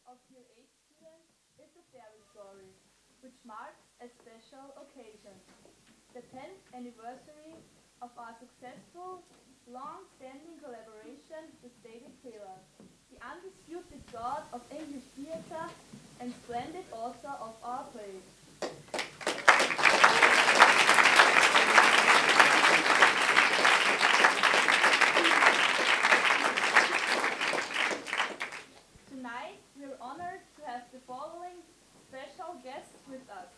of Year 8 students is a fairy story, which marks a special occasion, the 10th anniversary of our successful, long-standing collaboration with David Taylor, the undisputed god of English theatre and splendid author of our plays. Tonight, we're honored to have the following special guests with us.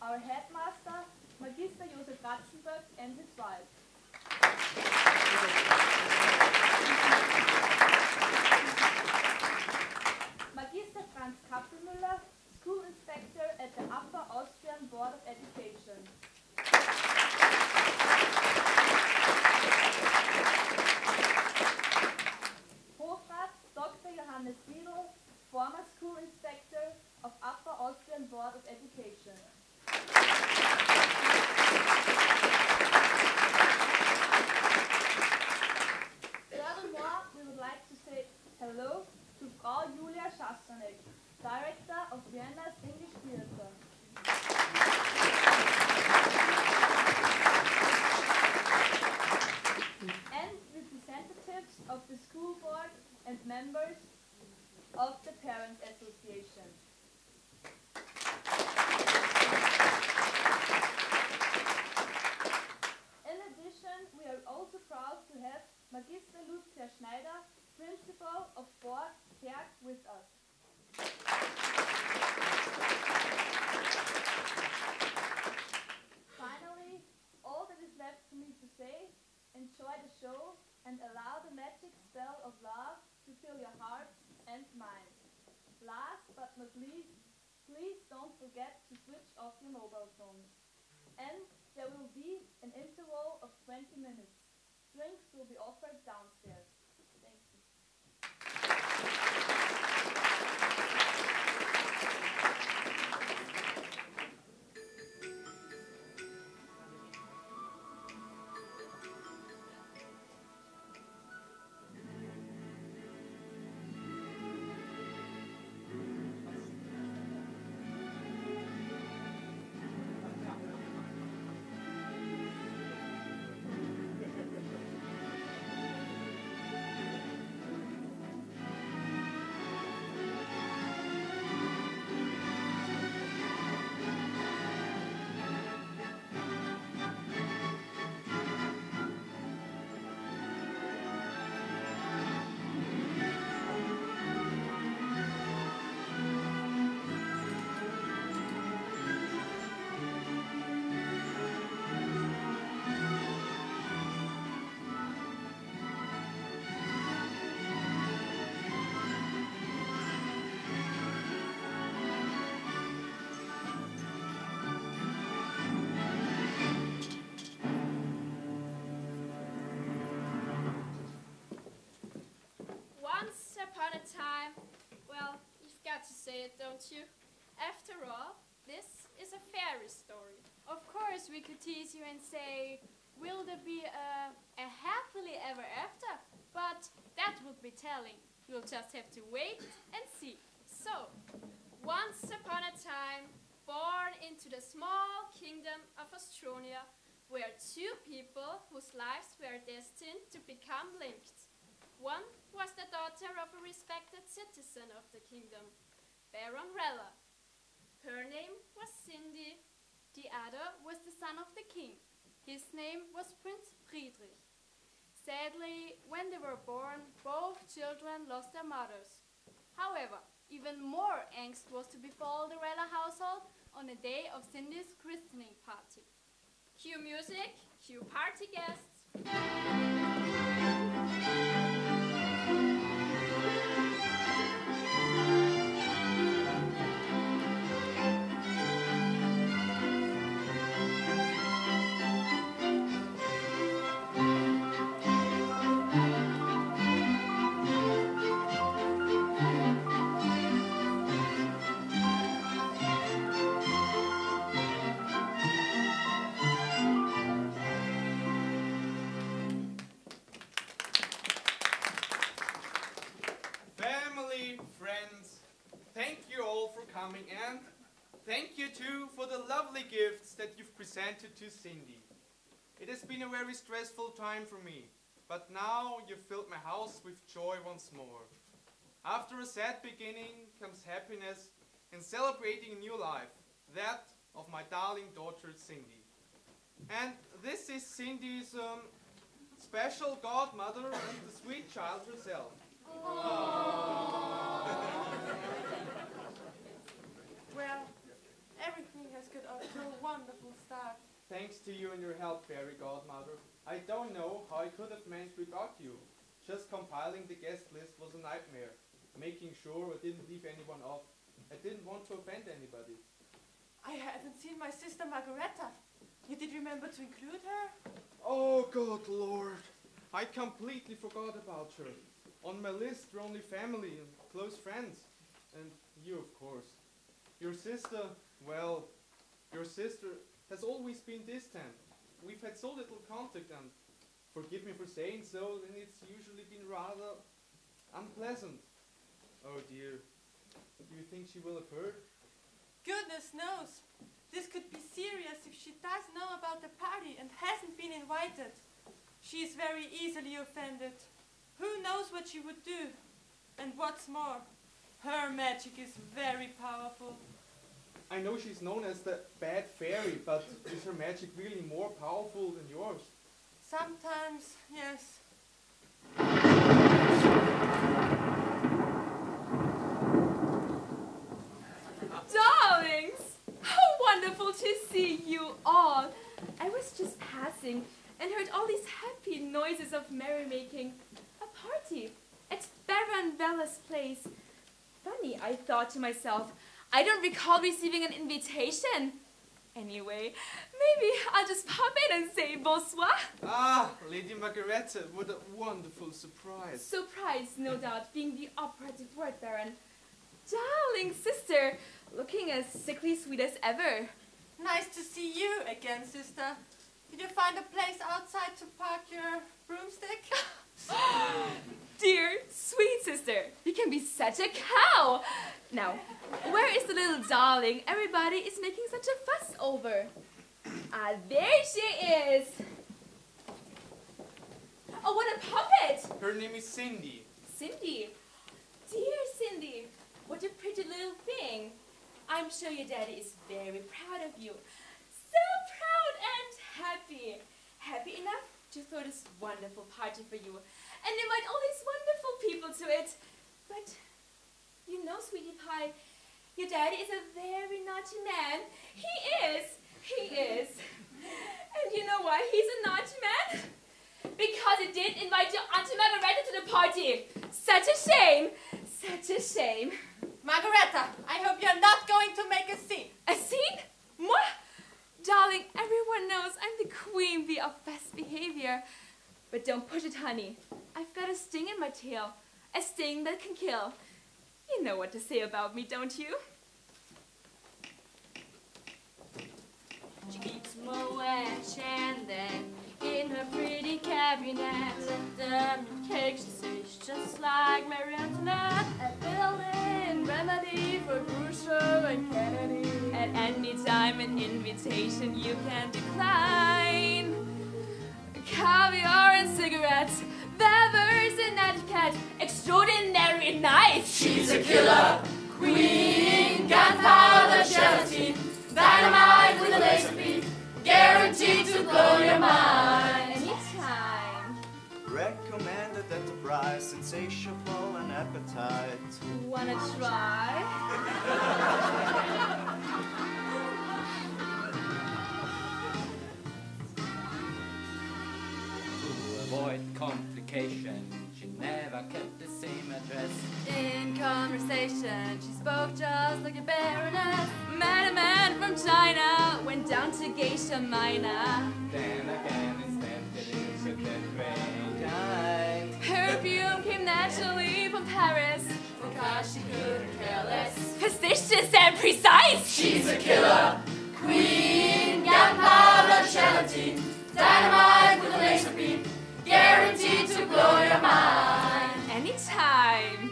Our headmaster, Magister Josef Ratzenböck, and his wife. Magister Franz Kappelmüller, school inspector at the Upper Austrian Board of Education. Hofrat Dr. Johannes Riedl, former school inspector of Upper Austrian Board of Education. Furthermore, we would like to say hello to Frau Julia Schastanek, Director of Vienna's English Theatre. And representatives of the school board and members of the Parents Association. In addition, we are also proud to have Magister Lucia Schneider, Principal of Board Kerk, with us. Finally, all that is left for me to say, enjoy the show and allow the magic spell of love to fill your hearts and minds. Last but not least, please don't forget to switch off your mobile phones. And there will be an interval of 20 minutes. Drinks will be offered downstairs. Thank you. Don't you? After all, this is a fairy story. Of course, we could tease you and say, will there be a happily ever after? But that would be telling. You'll just have to wait and see. So, once upon a time, born into the small kingdom of Ostronia, were two people whose lives were destined to become linked. One was the daughter of a respected citizen of the kingdom, Baron Rella. Her name was Cindy. The other was the son of the king. His name was Prince Friedrich. Sadly, when they were born, both children lost their mothers. However, even more angst was to befall the Rella household on the day of Cindy's christening party. Cue music, cue party guests. coming, and thank you too for the lovely gifts that you've presented to Cindy. It has been a very stressful time for me, but now you've filled my house with joy once more. After a sad beginning comes happiness in celebrating a new life, that of my darling daughter Cindy. And this is Cindy's special godmother and the sweet child herself. Well, everything has got off to a wonderful start. Thanks to you and your help, fairy godmother. I don't know how I could have managed without you. Just compiling the guest list was a nightmare. Making sure I didn't leave anyone off. I didn't want to offend anybody. I haven't seen my sister Margareta. You did remember to include her? Oh, good Lord. I completely forgot about her. On my list were only family and close friends. And you, of course. Your sister, well, your sister has always been distant. We've had so little contact, and forgive me for saying so, and it's usually been rather unpleasant. Oh dear. Do you think she will have heard? Goodness knows. This could be serious if she does know about the party and hasn't been invited. She is very easily offended. Who knows what she would do? And what's more, her magic is very powerful. I know she's known as the bad fairy, but is her magic really more powerful than yours? Sometimes, yes. Darlings! How wonderful to see you all! I was just passing and heard all these happy noises of merrymaking. A party at Baron Vella's place. Funny, I thought to myself, I don't recall receiving an invitation. Anyway, maybe I'll just pop in and say bonsoir. Ah, Lady Margareta, what a wonderful surprise. Surprise, no doubt, being the operative word, Baron. Darling sister, looking as sickly sweet as ever. Nice to see you again, sister. Did you find a place outside to park your broomstick? Dear, sweet sister, you can be such a cow. Now, where is the little darling everybody is making such a fuss over? Ah, there she is. Oh, what a puppet! Her name is Cindy. Cindy. Dear Cindy, what a pretty little thing. I'm sure your daddy is very proud of you. So proud and happy. Happy enough to throw this wonderful party for you and invite all these wonderful people to it. But you know, sweetie pie, your daddy is a very naughty man. He is. He is. And you know why he's a naughty man? Because he didn't invite your Auntie Margareta to the party. Such a shame. Such a shame. Margareta, I hope you're not going to make a scene. A scene? Moi? Darling, everyone knows I'm the queen bee of best behavior. But don't push it, honey. I've got a sting in my tail. A sting that can kill. You know what to say about me, don't you? She keeps Moet Chandon in her pretty cabinet. Them cakes, she says, just like Marie Antoinette. A built-in remedy for Khrushchev and Kennedy. At any time an invitation you can decline. Caviar and cigarettes, Bevers and etiquette, extraordinary nice. She's a killer queen, gunpowder gelatine, dynamite with a laser beam, guaranteed to blow your mind. Anytime. Recommended at the price, insatiable and appetite. Wanna try? Avoid complication, she never kept the same address. In conversation, she spoke just like a baroness. Met a man from China, went down to Geisha Minor. Then again, instead it took the train. Kind. Perfume came naturally from Paris, because she couldn't care less. Facetious and precise. She's a killer queen, gunpowder gelatine, dynamite with a laser beam, guaranteed to blow your mind. Anytime.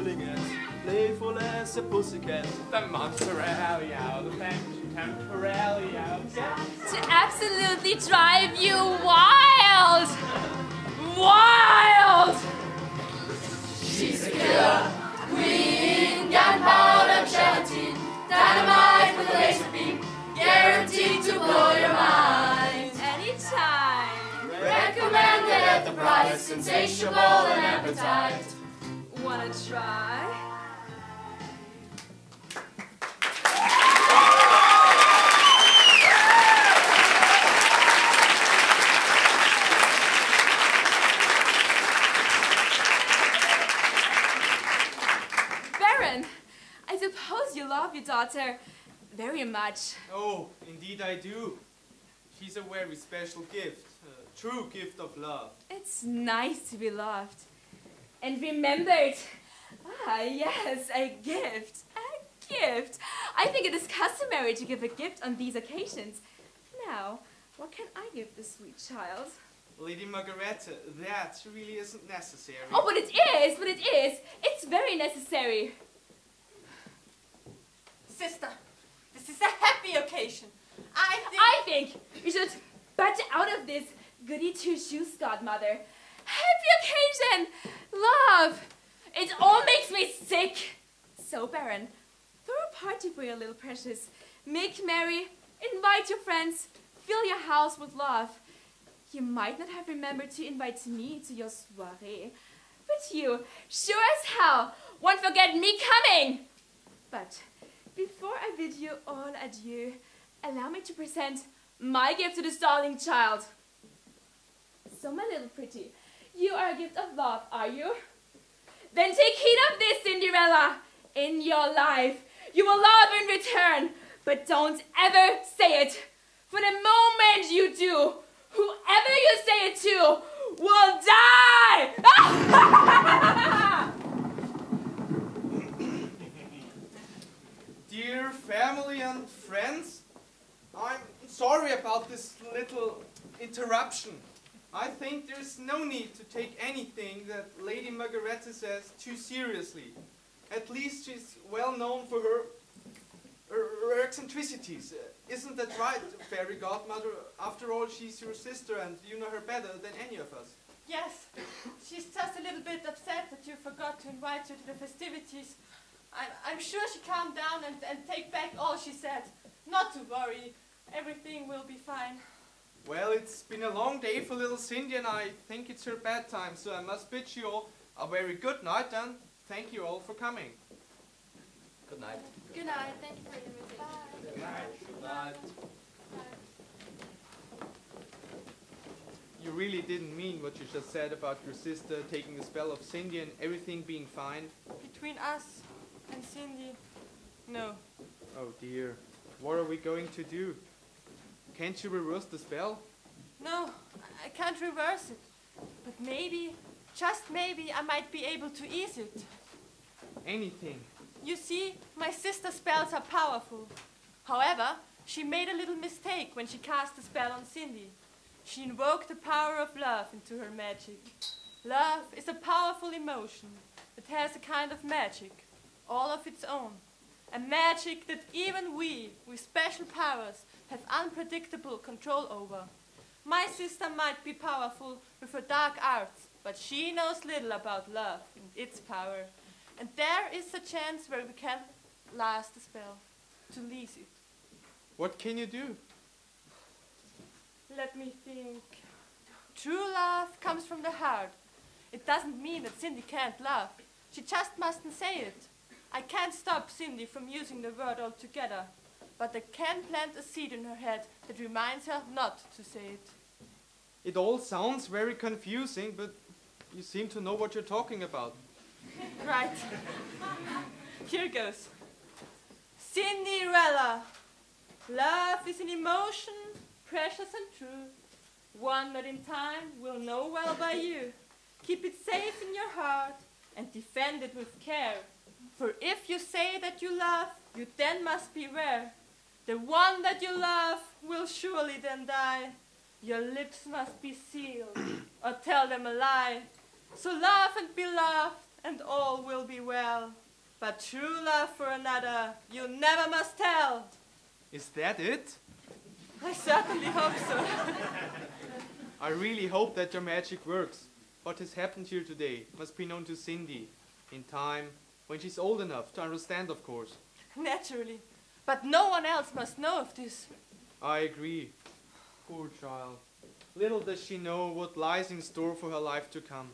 feeling it, playful as a pussycat. The mozzarella out, the temporarily out. To absolutely drive you wild! Wild! She's a killer queen, gunpowder, gelatine, dynamite with a laser beam, guaranteed to blow your mind. Anytime. Recommended at the price, insatiable and appetite. Wanna try? Baron, I suppose you love your daughter very much. Oh, indeed I do. She's a very special gift, a true gift of love. It's nice to be loved and remembered. Ah, yes, a gift. A gift. I think it is customary to give a gift on these occasions. Now, what can I give this sweet child? Lady Margareta, that really isn't necessary. Oh, but it is, but it is. It's very necessary. Sister, this is a happy occasion. I think we should budge out of this goody two-shoes, godmother. Happy occasion! Love! It all makes me sick. So, Baron, throw a party for your little precious. Make merry, invite your friends, fill your house with love. You might not have remembered to invite me to your soiree, but you, sure as hell, won't forget me coming. But before I bid you all adieu, allow me to present my gift to this darling child. So, my little pretty, you are a gift of love, are you? Then take heed of this, Cinderella. In your life, you will love in return, but don't ever say it. For the moment you do, whoever you say it to will die! Dear family and friends, I'm sorry about this little interruption. I think there's no need to take anything that Lady Margareta says too seriously. At least she's well known for her eccentricities. Isn't that right, fairy godmother? After all, she's your sister and you know her better than any of us. Yes, she's just a little bit upset that you forgot to invite her to the festivities. I'm sure she calmed down and take back all she said. Not to worry, everything will be fine. Well, it's been a long day for little Cindy and I think it's her bedtime, so I must bid you all a very good night and thank you all for coming. Good night. Good night. Thank you for the invitation. Good night. Good night. You really didn't mean what you just said about your sister taking the spell of Cindy and everything being fine? Between us and Cindy, no. Oh dear, what are we going to do? Can't you reverse the spell? No, I can't reverse it. But maybe, just maybe, I might be able to ease it. Anything. You see, my sister's spells are powerful. However, she made a little mistake when she cast the spell on Cindy. She invoked the power of love into her magic. Love is a powerful emotion. It has a kind of magic, all of its own. A magic that even we, with special powers, have unpredictable control over. My sister might be powerful with her dark arts, but she knows little about love and its power. And there is a chance where we can last the spell, to lease it. What can you do? Let me think. True love comes from the heart. It doesn't mean that Cindy can't love. She just mustn't say it. I can't stop Cindy from using the word altogether, but I can plant a seed in her head that reminds her not to say it. It all sounds very confusing, but you seem to know what you're talking about. Right. Here goes. Cinderella. Love is an emotion, precious and true, one that in time will know well by you. Keep it safe in your heart and defend it with care. For if you say that you love, you then must beware. The one that you love will surely then die. Your lips must be sealed or tell them a lie. So love and be loved and all will be well. But true love for another you never must tell. Is that it? I certainly hope so. I really hope that your magic works. What has happened here today must be known to Cindy in time, when she's old enough to understand, of course. Naturally. But no one else must know of this. I agree. Poor child. Little does she know what lies in store for her life to come.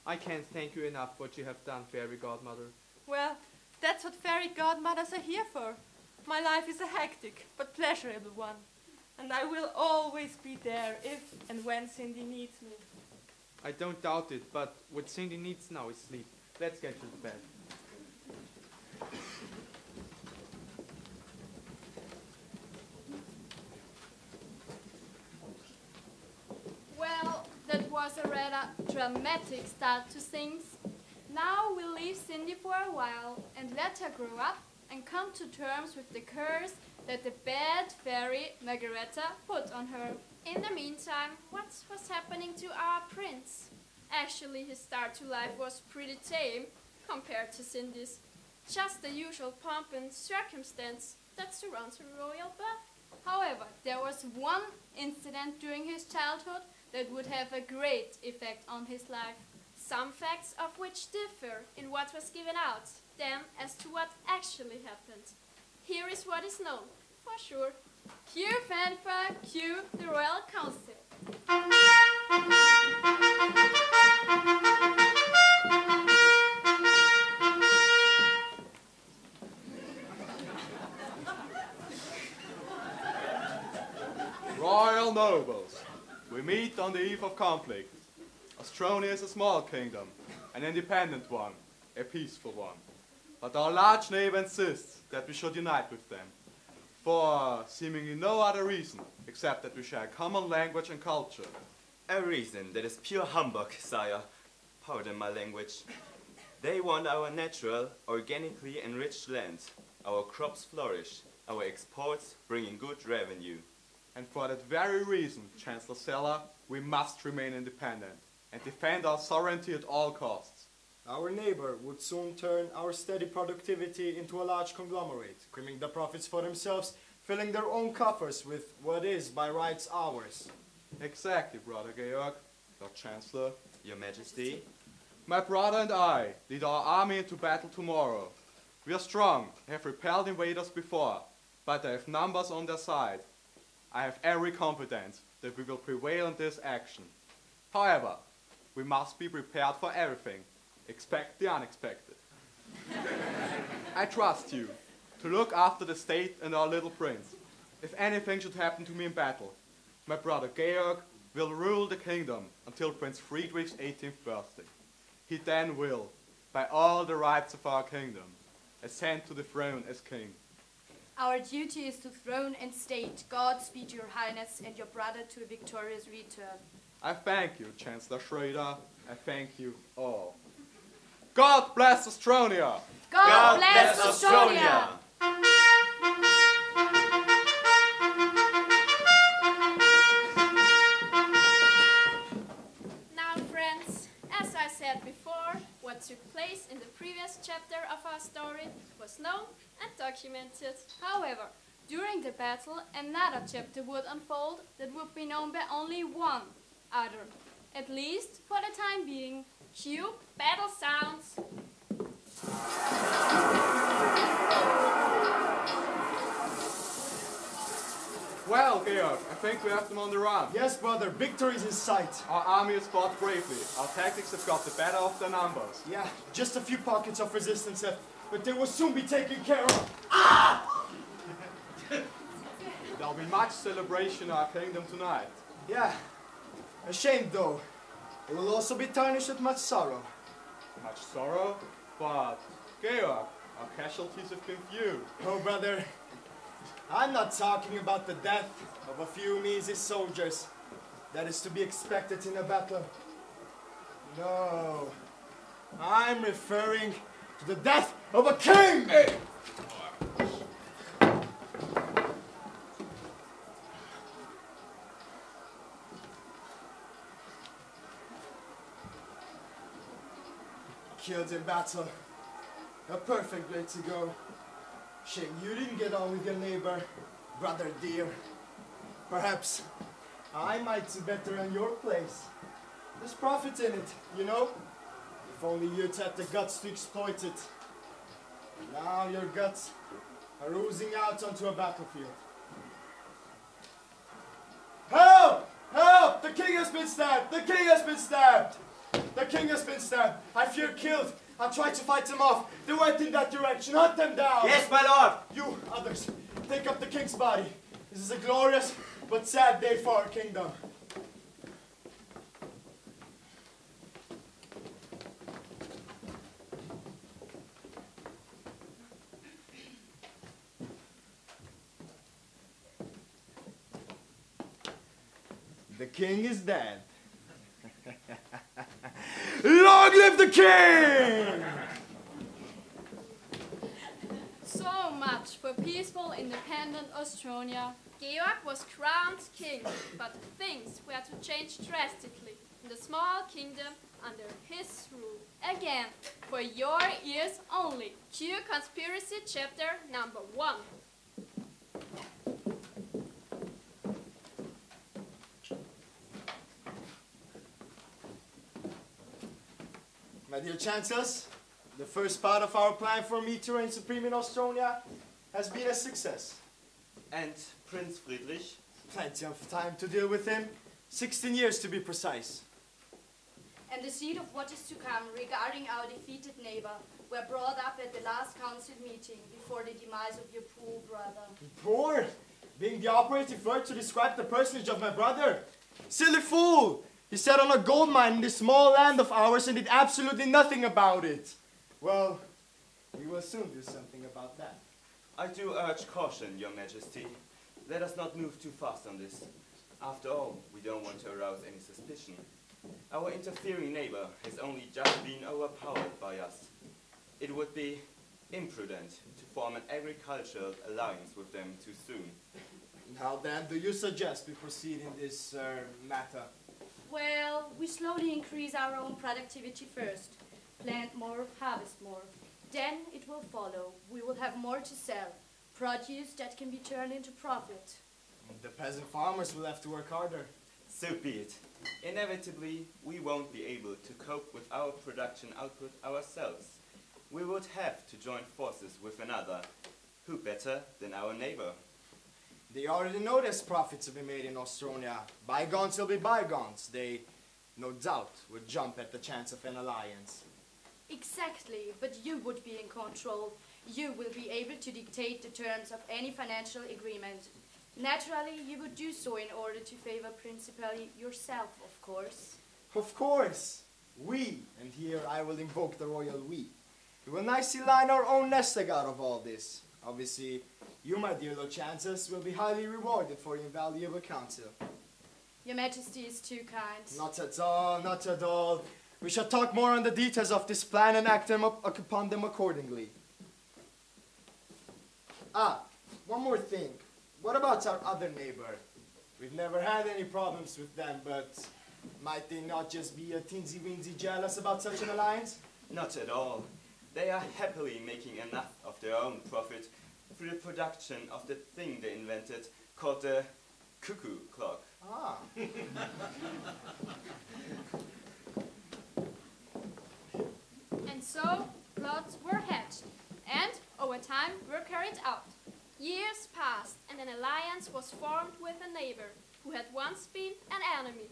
I can't thank you enough for what you have done, Fairy Godmother. Well, that's what fairy godmothers are here for. My life is a hectic but pleasurable one. And I will always be there if and when Cindy needs me. I don't doubt it, but what Cindy needs now is sleep. Let's get to the bed. Well, that was a rather dramatic start to things. Now we'll leave Cindy for a while and let her grow up and come to terms with the curse that the bad fairy Margareta put on her. In the meantime, what was happening to our prince? Actually, his start to life was pretty tame compared to Cindy's. Just the usual pomp and circumstance that surrounds a royal birth. However, there was one incident during his childhood that would have a great effect on his life. Some facts of which differ in what was given out, then as to what actually happened. Here is what is known, for sure. Cue fanfare, cue the Royal Council. Royal nobles, we meet on the eve of conflict. Ostronia is a small kingdom, an independent one, a peaceful one. But our large neighbor insists that we should unite with them, for seemingly no other reason except that we share a common language and culture. A reason that is pure humbug, sire. Pardon my language. They want our natural, organically enriched land. Our crops flourish, our exports bring in good revenue. And for that very reason, Chancellor Seller, we must remain independent and defend our sovereignty at all costs. Our neighbor would soon turn our steady productivity into a large conglomerate, crimming the profits for themselves, filling their own coffers with what is by rights ours. Exactly, Brother Georg, Lord Chancellor. Your Majesty. My brother and I lead our army into battle tomorrow. We are strong, have repelled invaders before, but they have numbers on their side. I have every confidence that we will prevail in this action. However, we must be prepared for everything. Expect the unexpected. I trust you to look after the state and our little prince. If anything should happen to me in battle, my brother Georg will rule the kingdom until Prince Friedrich's 18th birthday. He then will, by all the rights of our kingdom, ascend to the throne as king. Our duty is to throne and state. God speed your highness and your brother to a victorious return. I thank you, Chancellor Schroeder. I thank you all. God bless Ostronia! God bless Ostronia! Now, friends, as I said before, what took place in the previous chapter of our story was known and documented. However, during the battle, another chapter would unfold that would be known by only one other, at least for the time being. Cue battle sounds. Well, Georg, I think we have them on the run. Yes, brother, victory is in sight. Our army has fought bravely. Our tactics have got the better of their numbers. Yeah, just a few pockets of resistance left, but they will soon be taken care of. There'll be much celebration in our kingdom tonight. Yeah, a shame though. It will also be tarnished with much sorrow. Much sorrow, but Georg, our casualties have been few. Oh, brother, I'm not talking about the death of a few measly soldiers. That is to be expected in a battle. No, I'm referring to the death of a king! Hey. Killed in battle. A perfect way to go. Shame you didn't get on with your neighbor, brother dear. Perhaps I might do better in your place. There's profit in it, you know? If only you'd had the guts to exploit it. Now your guts are oozing out onto a battlefield. Help! Help! The king has been stabbed! The king has been stabbed! The king has been stabbed! I fear killed! I'll try to fight them off. They went in that direction. Hunt them down! Yes, my lord! You, others, take up the king's body. This is a glorious but sad day for our kingdom. The king is dead. Long live the king! So much for peaceful, independent Ostronia. Georg was crowned king, but things were to change drastically in the small kingdom under his rule. Again, for your ears only. Q Conspiracy Chapter number 1. My dear Chancellors, the first part of our plan for me to reign supreme in Ostronia has been a success. And Prince Friedrich? Plenty of time to deal with him. 16 years to be precise. And the seed of what is to come regarding our defeated neighbor were brought up at the last council meeting before the demise of your poor brother. Poor? Being the operative word to describe the personage of my brother? Silly fool! He sat on a gold mine in this small land of ours and did absolutely nothing about it. Well, we will soon do something about that. I do urge caution, Your Majesty. Let us not move too fast on this. After all, we don't want to arouse any suspicion. Our interfering neighbor has only just been overpowered by us. It would be imprudent to form an agricultural alliance with them too soon. How then do you suggest we proceed in this matter? Well, we slowly increase our own productivity first. Plant more, harvest more. Then it will follow. We will have more to sell. Produce that can be turned into profit. The peasant farmers will have to work harder. So be it. Inevitably, we won't be able to cope with our production output ourselves. We would have to join forces with another. Who better than our neighbor? They already know there's profits to be made in Ostronia. Bygones will be bygones. They, no doubt, would jump at the chance of an alliance. Exactly, but you would be in control. You will be able to dictate the terms of any financial agreement. Naturally, you would do so in order to favor principally yourself, of course. Of course. We, and here I will invoke the royal we. We will nicely line our own nest egg out of all this. Obviously, you, my dear Lord Chancellors, will be highly rewarded for your invaluable counsel. Your Majesty is too kind. Not at all, not at all. We shall talk more on the details of this plan and act upon them accordingly. Ah, one more thing. What about our other neighbor? We've never had any problems with them, but might they not just be a teensy-weensy jealous about such an alliance? Not at all. They are happily making enough of their own profit through the production of the thing they invented called the cuckoo clock. Ah. And so, plots were hatched, and over time were carried out. Years passed, and an alliance was formed with a neighbor who had once been an enemy.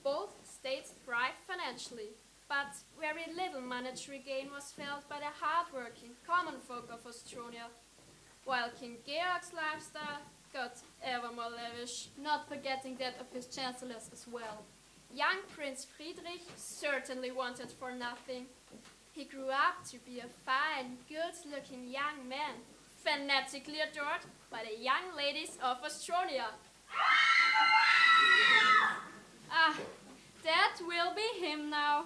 Both states thrived financially, but very little monetary gain was felt by the hard-working common folk of Ostronia, while King Georg's lifestyle got ever more lavish, not forgetting that of his chancellors as well. Young Prince Friedrich certainly wanted for nothing. He grew up to be a fine, good-looking young man, fanatically adored by the young ladies of Ostronia. Ah, that will be him now.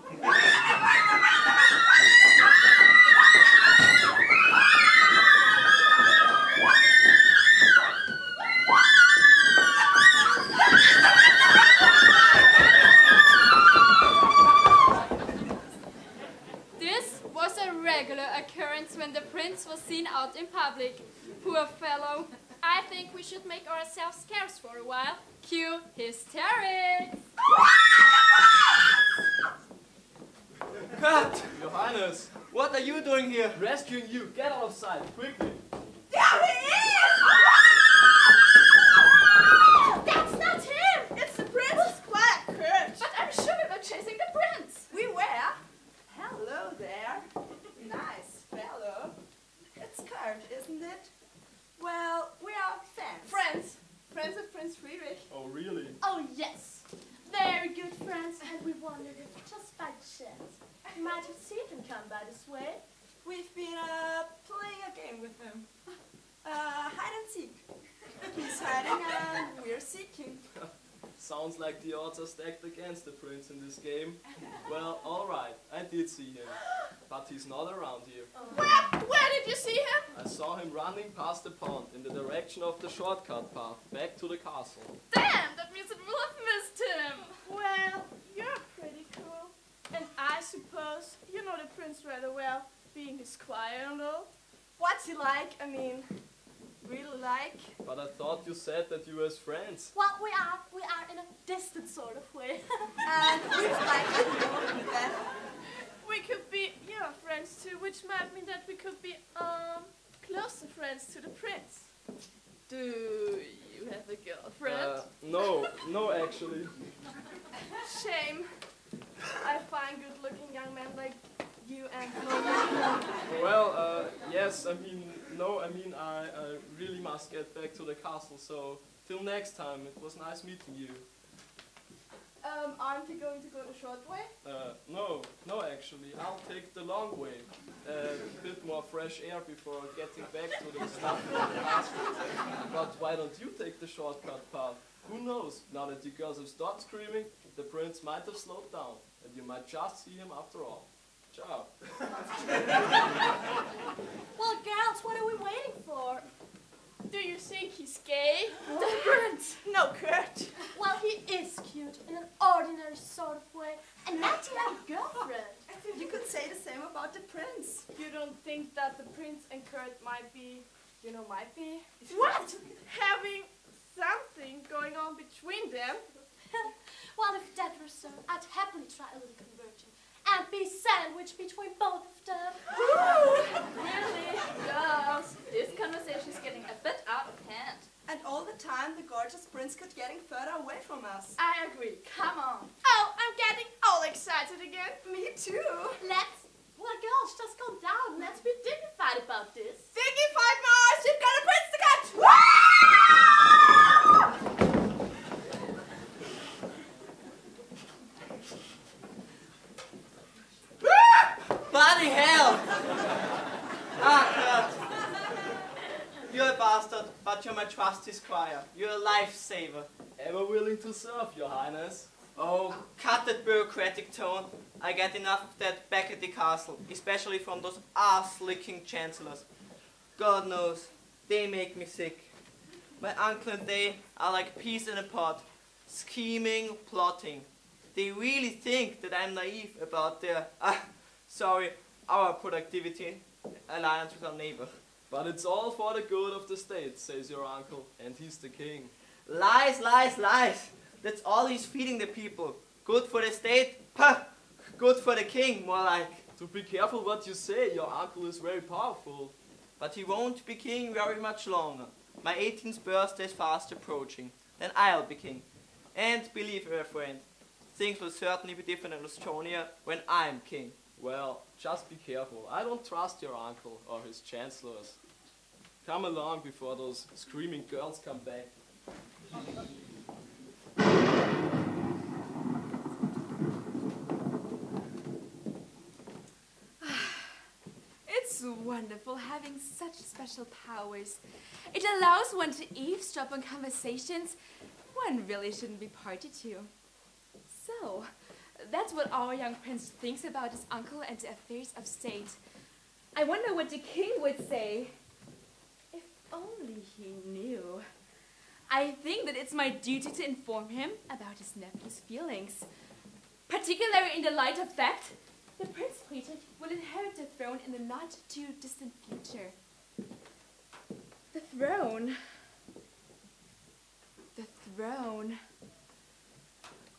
This should make ourselves scarce for a while. Cue hysterics! Cut! Your Highness, what are you doing here? Rescuing you. Get out of sight, quickly. There he is! That's not him! It's the Prince Squire Kurt. But I'm sure we were chasing the prince. We were. Hello there. Nice fellow. It's Kurt, isn't it? Well, we are fans. Friends. Friends of Prince Friedrich. Oh, really? Oh, yes. Very good friends, and we wondered if, just by chance, you might have seen him come by this way. We've been playing a game with him. Hide and seek. He's hiding and we're seeking. Sounds like the odds are stacked against the prince in this game. Well, alright, I did see him. But he's not around here. Where did you see him? I saw him running past the pond in the direction of the shortcut path back to the castle. Damn, that means that we'll have missed him. Well, you're pretty cool. And I suppose you know the prince rather well, being his squire and all. What's he like? I mean, really like? But I thought you said that you were his friends. Well, we are in a distant sort of way. And we'd like to know that we could be your friends too, which might mean that we could be closer friends to the prince. Do you have a girlfriend? No, actually. Shame. I find good-looking young men like you and Well, yes, I really must get back to the castle, so till next time, it was nice meeting you. Aren't you going to go the short way? No, actually, I'll take the long way. A bit more fresh air before getting back to the stuff in the castle. But why don't you take the shortcut path? Who knows, now that you girls have stopped screaming, the prince might have slowed down, and you might just see him after all. Ciao. Well, girls, what are we waiting for? Do you think he's gay? The prince! No, Kurt. Well, he is cute in an ordinary sort of way, and not to have a girlfriend. You could say the same about the prince. You don't think that the prince and Kurt might be what? Having something going on between them? Well, if that were so, I'd happily try a little converting and be sandwiched between both of them. Really? Girls, this conversation is getting a bit out of hand. And all the time the gorgeous prince kept getting further away from us. I agree. Come on. Oh, I'm getting all excited again. Me too. Well, girls, just calm down. Let's be dignified about this. Dignified, Mars! You've got a prince to catch! Bloody hell! Kurt. You're a bastard, but you're my trusty squire. You're a lifesaver. Ever willing to serve, your highness? Oh, cut that bureaucratic tone. I get enough of that back at the castle, especially from those ass-licking chancellors. God knows, they make me sick. My uncle and they are like peas in a pod, scheming, plotting. They really think that I'm naive about our productivity alliance with our neighbor. But it's all for the good of the state, says your uncle, and he's the king. Lies, lies, lies. That's all he's feeding the people. Good for the state? Pah! Good for the king, more like. To be careful what you say, your uncle is very powerful. But he won't be king very much longer. My 18th birthday is fast approaching. Then I'll be king. And believe me, friend, things will certainly be different in Estonia when I'm king. Well, just be careful. I don't trust your uncle or his chancellors. Come along before those screaming girls come back. It's wonderful having such special powers. It allows one to eavesdrop on conversations one really shouldn't be party to. So, that's what our young prince thinks about his uncle and the affairs of state. I wonder what the king would say. If only he knew. I think that it's my duty to inform him about his nephew's feelings. Particularly in the light of that, the Prince Friedrich will inherit the throne in the not too distant future. The throne. throne.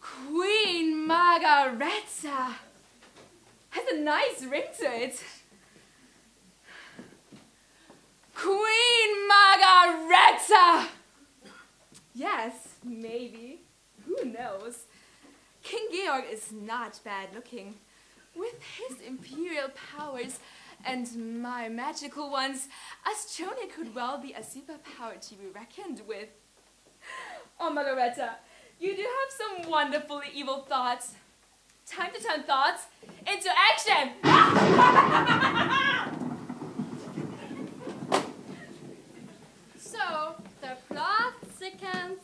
Queen Margareta has a nice ring to it. Queen Margareta! Yes, maybe. Who knows? King Georg is not bad looking. With his imperial powers and my magical ones, Astronia could well be a superpower to be reckoned with. Oh, Margareta, you do have some wonderfully evil thoughts. Time to turn thoughts into action! So, the plot thickens.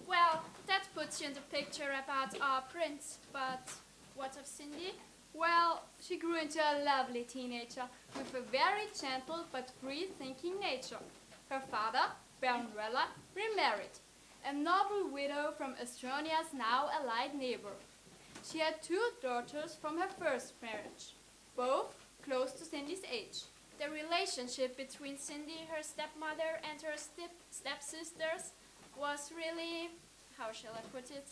Well, that puts you in the picture about our prince, but what of Cindy? Well, she grew into a lovely teenager with a very gentle but free-thinking nature. Her father, Baron Rella, remarried, a noble widow from Astronia's now allied neighbor. She had 2 daughters from her first marriage, both close to Cindy's age. The relationship between Cindy, her stepmother, and her stepsisters was really, how shall I put it,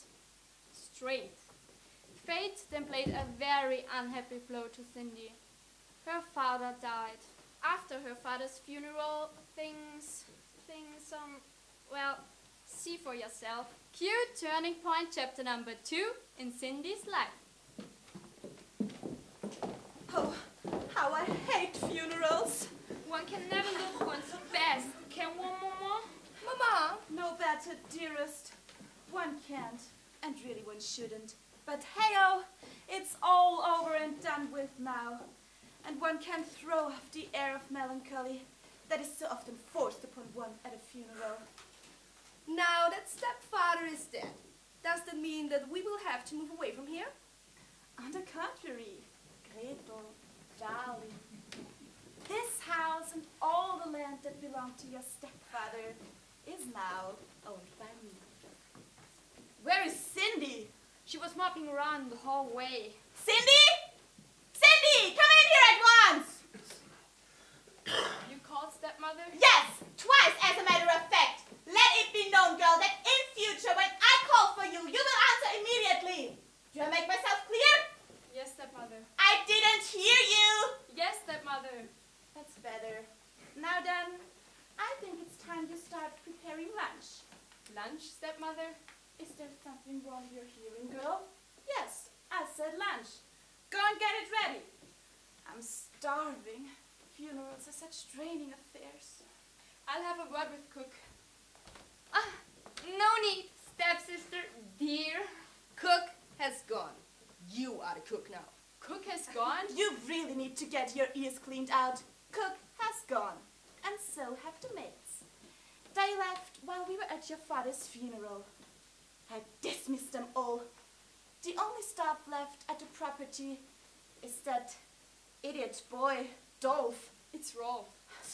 straight. Fate then played a very unhappy blow to Cindy. Her father died. After her father's funeral, well, see for yourself. Cue turning point chapter number 2 in Cindy's life. Oh, how I hate funerals. One can never look one's best, can one, Mama? Mama, no better, dearest. One can't, and really one shouldn't. But hey-oh, it's all over and done with now. And one can throw off the air of melancholy that is so often forced upon one at a funeral. Now that stepfather is dead, does that mean that we will have to move away from here? On the contrary, Gretel, darling, this house and all the land that belonged to your stepfather is now owned by me. Where is Cindy? She was mopping around the hallway. Cindy? Cindy, come in here at once! You called stepmother? Yes, twice as a matter of fact. Let it be known, girl, that in future when I call for you, you will answer immediately. Do I make myself clear? Yes, stepmother. I didn't hear you. Yes, stepmother. That's better. Now then, I think it's time to start preparing lunch. Lunch, stepmother? Is there something wrong you're hearing, girl? Yes, I said lunch. Go and get it ready. I'm starving. Funerals are such draining affairs. I'll have a word with cook. No need, stepsister, dear. Cook has gone. You are the cook now. Cook has gone? You really need to get your ears cleaned out. Cook has gone. And so have the maids. They left while we were at your father's funeral. I dismissed them all. The only staff left at the property is that idiot boy, Dolph. It's Rolf.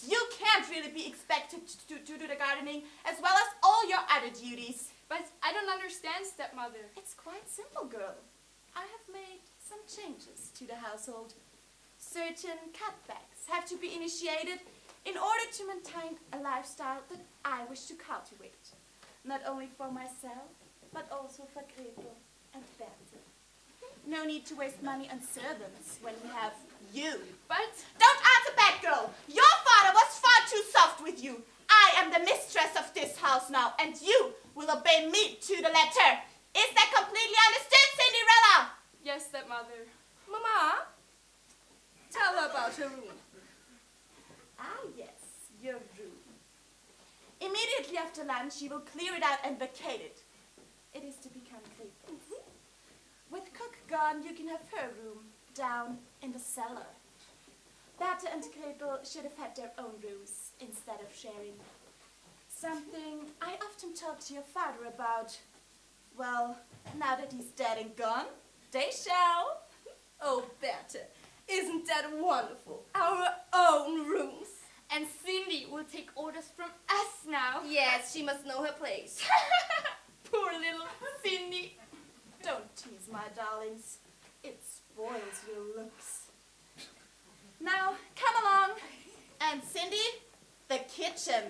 You can't really be expected to do the gardening as well as all your other duties. But I don't understand, stepmother. It's quite simple, girl. I have made some changes to the household. Certain cutbacks have to be initiated in order to maintain a lifestyle that I wish to cultivate. Not only for myself, but also for Gretel and Bertha. No need to waste money on servants when we have you. But... Don't answer back, girl! Your father was far too soft with you. I am the mistress of this house now, and you will obey me to the letter. Is that completely understood, Cinderella? Yes, stepmother. Mama, tell her about her room. Ah, yes, your room. Immediately after lunch, you will clear it out and vacate it. It is to become Gretel's. With cook gone, you can have her room down in the cellar. Bertha and Gretel should have had their own rooms instead of sharing. Something I often talked to your father about. Well, now that he's dead and gone, they shall. Oh, Bertha, isn't that wonderful? Our own rooms. And Cindy will take orders from us now. Yes, she must know her place. Poor little Cindy. Don't tease my darlings. It spoils your looks. Now, come along. And Cindy, the kitchen.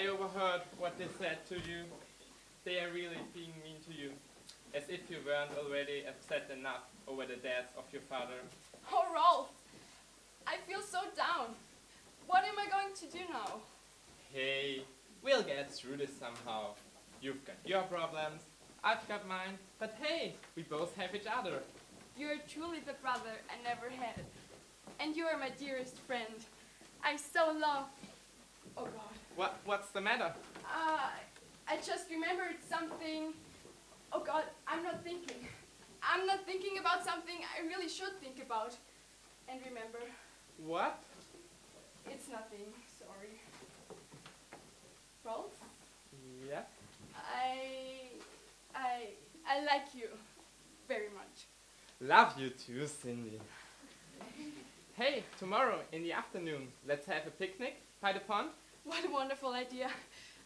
I overheard what they said to you. They are really being mean to you, as if you weren't already upset enough over the death of your father. Oh, Rolf, I feel so down. What am I going to do now? Hey, we'll get through this somehow. You've got your problems, I've got mine, but hey, we both have each other. You're truly the brother I never had. And you are my dearest friend. I so love... Oh, God. What's the matter? I just remembered something. Oh, God, I'm not thinking. I'm not thinking about something I really should think about. And remember. What? It's nothing, sorry. Rolf? Yeah? I like you very much. Love you too, Cindy. Hey, tomorrow in the afternoon, let's have a picnic by the pond. What a wonderful idea.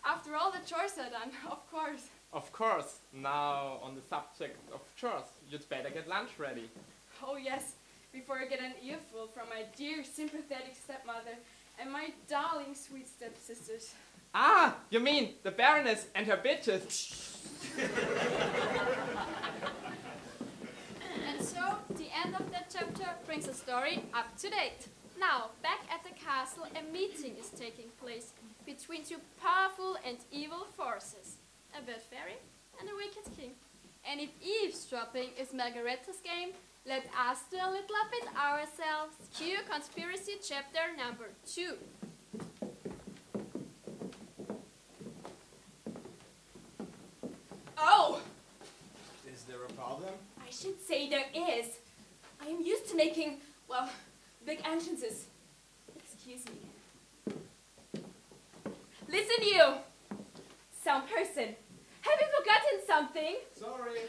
After all the chores are done, of course. Of course. Now, on the subject of chores, you'd better get lunch ready. Oh yes, before I get an earful from my dear sympathetic stepmother and my darling sweet stepsisters. Ah, you mean the Baroness and her bitches. And so, the end of that chapter brings the story up to date. Now, back at the castle, a meeting is taking place between two powerful and evil forces. A bad fairy and a wicked king. And if eavesdropping is Margaretta's game, let us do a little of it ourselves. Cue Conspiracy chapter number 2. Oh! Is there a problem? I should say there is. I am used to making, well, big entrances. Excuse me. Listen, you! Some person. Have you forgotten something? Sorry.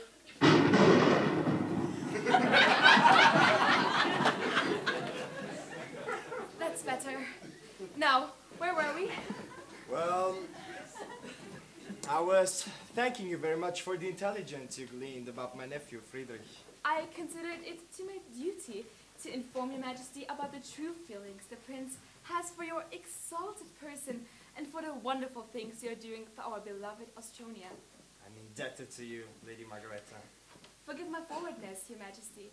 That's better. Now, where were we? Well, I was thanking you very much for the intelligence you gleaned about my nephew, Friedrich. I considered it to my duty to inform your majesty about the true feelings the prince has for your exalted person and for the wonderful things you're doing for our beloved Ostronia. I'm indebted to you, Lady Margareta. Forgive my forwardness, your majesty,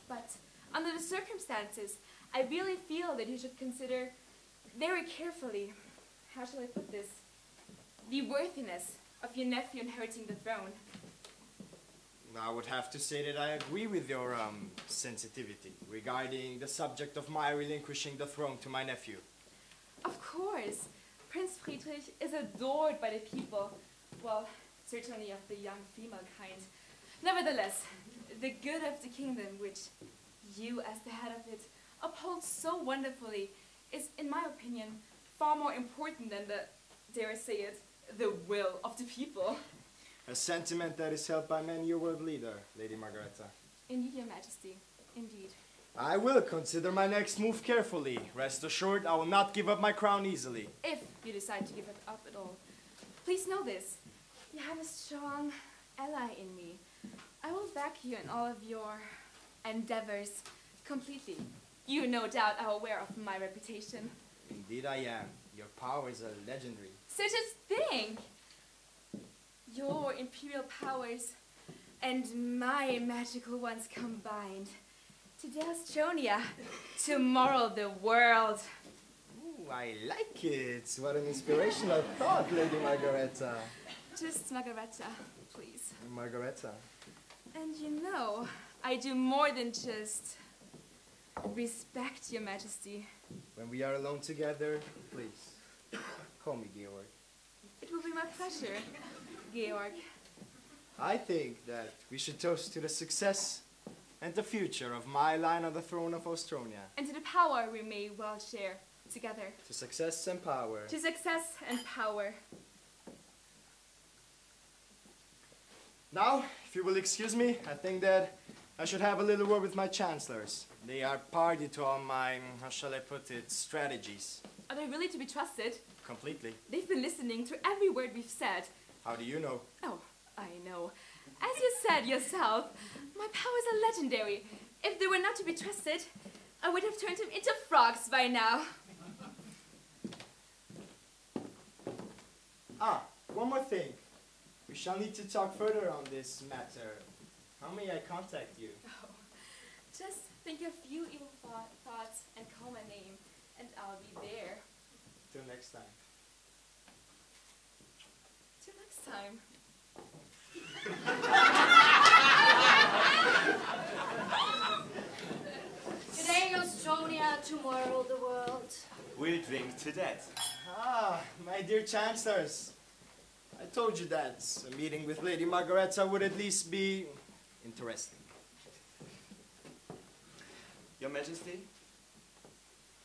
but under the circumstances, I really feel that you should consider very carefully, how shall I put this, the worthiness of your nephew inheriting the throne. I would have to say that I agree with your sensitivity regarding the subject of my relinquishing the throne to my nephew. Of course, Prince Friedrich is adored by the people, well, certainly of the young female kind. Nevertheless, the good of the kingdom, which you as the head of it uphold so wonderfully, is, in my opinion, far more important than the, dare I say it, the will of the people. A sentiment that is held by many a world leader, Lady Margareta. Indeed, your majesty, indeed. I will consider my next move carefully. Rest assured, I will not give up my crown easily. If you decide to give it up at all. Please know this, you have a strong ally in me. I will back you in all of your endeavors completely. You no doubt are aware of my reputation. Indeed I am. Your powers are legendary. So just think, your imperial powers and my magical ones combined. Today Ostronia, tomorrow the world. Ooh, I like it. What an inspirational thought, Lady Margareta. Just Margareta, please. Margareta. And you know, I do more than just respect your majesty. When we are alone together, please, call me Georg. It will be my pleasure, Georg. I think that we should toast to the success and the future of my line on the throne of Ostronia. And to the power we may well share together. To success and power. To success and power. Now, if you will excuse me, I think that I should have a little word with my chancellors. They are party to all my, how shall I put it, strategies. Are they really to be trusted? Completely. They've been listening to every word we've said. How do you know? Oh, I know. As you said yourself, my powers are legendary. If they were not to be trusted, I would have turned them into frogs by now. Ah, one more thing. We shall need to talk further on this matter. How may I contact you? Oh, just think a few evil thoughts and call my name, and I'll be there. Till next time. Till next time. Today Australia, tomorrow the world. We'll drink to that. Ah, my dear Chancellors. I told you that a meeting with Lady Margareta would at least be interesting. Your Majesty,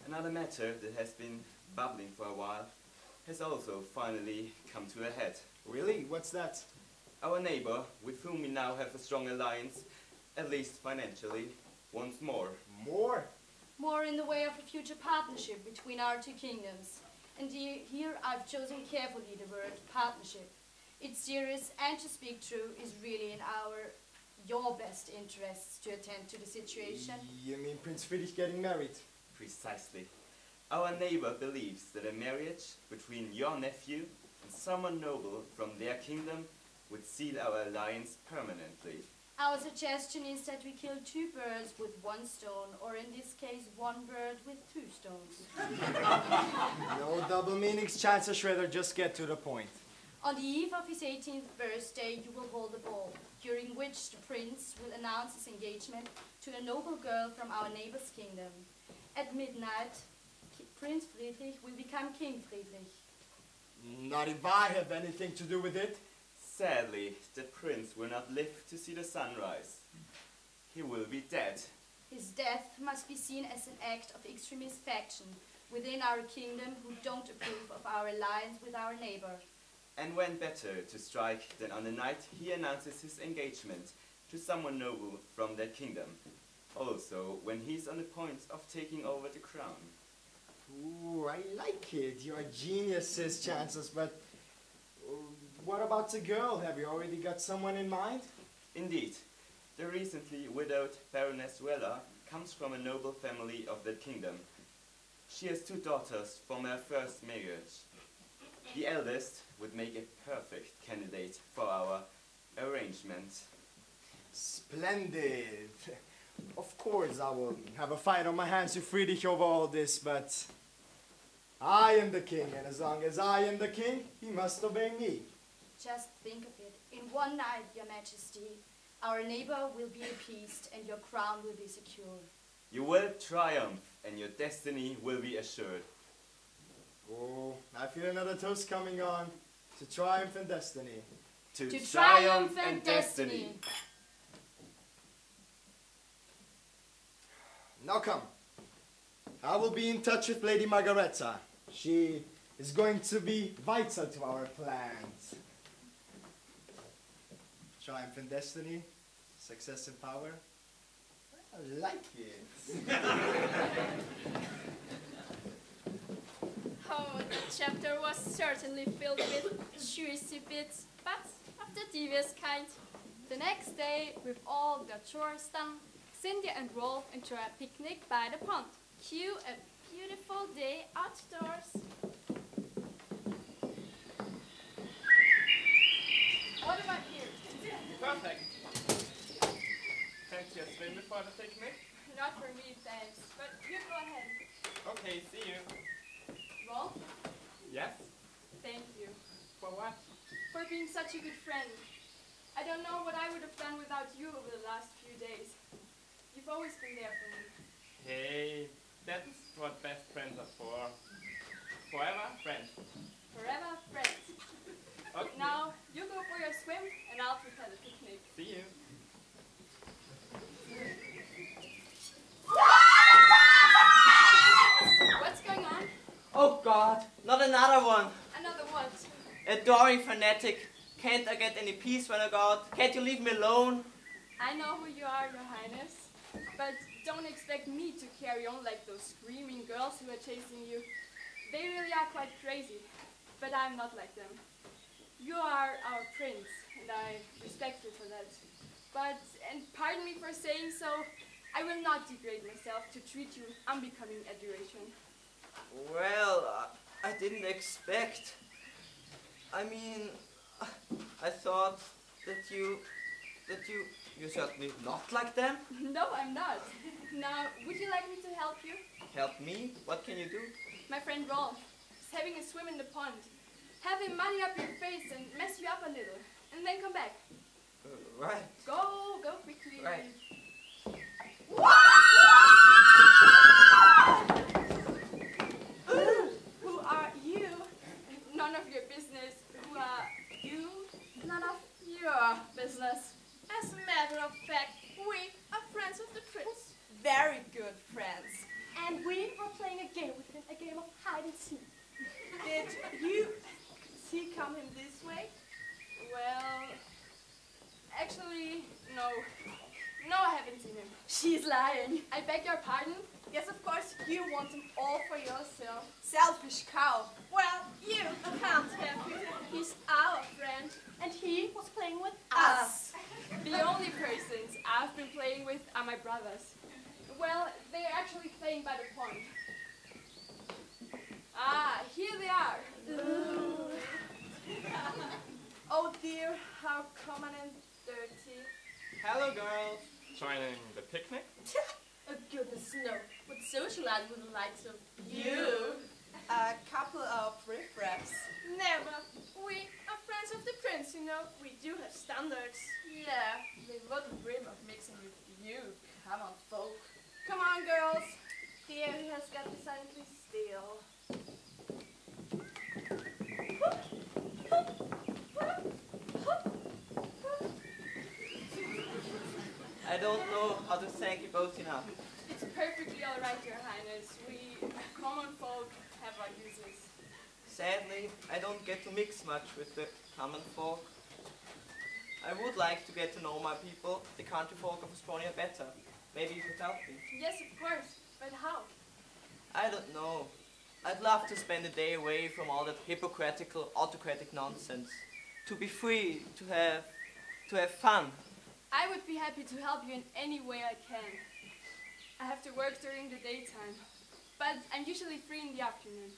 another matter that has been bubbling for a while has also finally come to a head. Really? What's that? Our neighbor, with whom we now have a strong alliance, at least financially, wants more. More? More in the way of a future partnership between our two kingdoms. And here I've chosen carefully the word partnership. It's serious, and to speak true, is really in your best interests to attend to the situation. You mean Prince Friedrich getting married? Precisely. Our neighbor believes that a marriage between your nephew and someone noble from their kingdom would seal our alliance permanently. Our suggestion is that we kill two birds with one stone, or in this case, one bird with two stones. No double meanings, Chancellor Schroeder, just get to the point. On the eve of his 18th birthday, you will hold a ball, during which the prince will announce his engagement to a noble girl from our neighbor's kingdom. At midnight, Prince Friedrich will become King Friedrich. Not if I have anything to do with it. Sadly, the prince will not live to see the sunrise. He will be dead. His death must be seen as an act of extremist faction within our kingdom who don't approve of our alliance with our neighbor. And when better to strike than on the night he announces his engagement to someone noble from that kingdom. Also, when he's on the point of taking over the crown. Ooh, I like it. You're geniuses, Chancellors, but what about the girl? Have you already got someone in mind? Indeed. The recently widowed Baroness Weller comes from a noble family of that kingdom. She has two daughters from her first marriage. The eldest would make a perfect candidate for our arrangement. Splendid. Of course I will have a fight on my hands with Friedrich over all this, but I am the king, and as long as I am the king, he must obey me. Just think of it. In one night, Your Majesty, our neighbor will be appeased and your crown will be secure. You will triumph, and your destiny will be assured. Oh, I feel another toast coming on. To triumph and destiny. To triumph and destiny. Now come. I will be in touch with Lady Margareta. She is going to be vital to our plans. Triumph and destiny. Success and power. I like it. Oh, the chapter was certainly filled with juicy bits, but of the devious kind. The next day, with all the chores done, Cindy and Rolf enjoy a picnic by the pond. Cue a beautiful day outdoors. What about you? Perfect. Fancy a swim before the picnic? Not for me, thanks, but you go ahead. Okay, see you. Rolf? Yes? Thank you. For what? For being such a good friend. I don't know what I would have done without you over the last few days. You've always been there for me. Hey, that's what best friends are for. Forever friends. Forever friends. Okay. Now, you go for your swim, and I'll prepare the picnic. See you. What's going on? Oh God, not another one. Another what? Adoring fanatic. Can't I get any peace when I go out? Can't you leave me alone? I know who you are, Your Highness. But don't expect me to carry on like those screaming girls who are chasing you. They really are quite crazy. But I'm not like them. You are our prince, and I respect you for that. But, and pardon me for saying so, I will not degrade myself to treat you with unbecoming adoration. Well, I didn't expect. I mean, I thought that you certainly not like them. No, I'm not. Now, would you like me to help you? Help me? What can you do? My friend Rolf is having a swim in the pond. Have him muddy up your face and mess you up a little, and then come back. Right. Go quickly. Right. Who are you? None of your business. Who are you? None of your business. As a matter of fact, we are friends of the prince. Very good friends. And we were playing a game with him, a game of hide and seek. Did you see come him this way? Well, actually, no. No, I haven't seen him. She's lying. I beg your pardon? Yes, of course, you want him all for yourself. Selfish cow. Well, you can't have him. He's our friend, and he was playing with us. The only persons I've been playing with are my brothers. Well, they're actually playing by the pond. Ah, here they are. Oh dear, how common and dirty. Hello, girls. Joining the picnic? Oh, goodness, no. Would socialize with the likes of You? A couple of riffraffs. Never. We are friends of the prince, you know. We do have standards. Yeah, they wouldn't dream of mixing with you. Come on, folk. Come on, girls. Here he has got decidedly still. I don't know how to thank you both enough. It's perfectly all right, Your Highness. We common folk have our uses. Sadly, I don't get to mix much with the common folk. I would like to get to know my people, the country folk of Estonia, better. Maybe you could help me. Yes, of course. But how? I don't know. I'd love to spend a day away from all that hypocritical, autocratic nonsense. To be free, to have fun. I would be happy to help you in any way I can. I have to work during the daytime, but I'm usually free in the afternoon.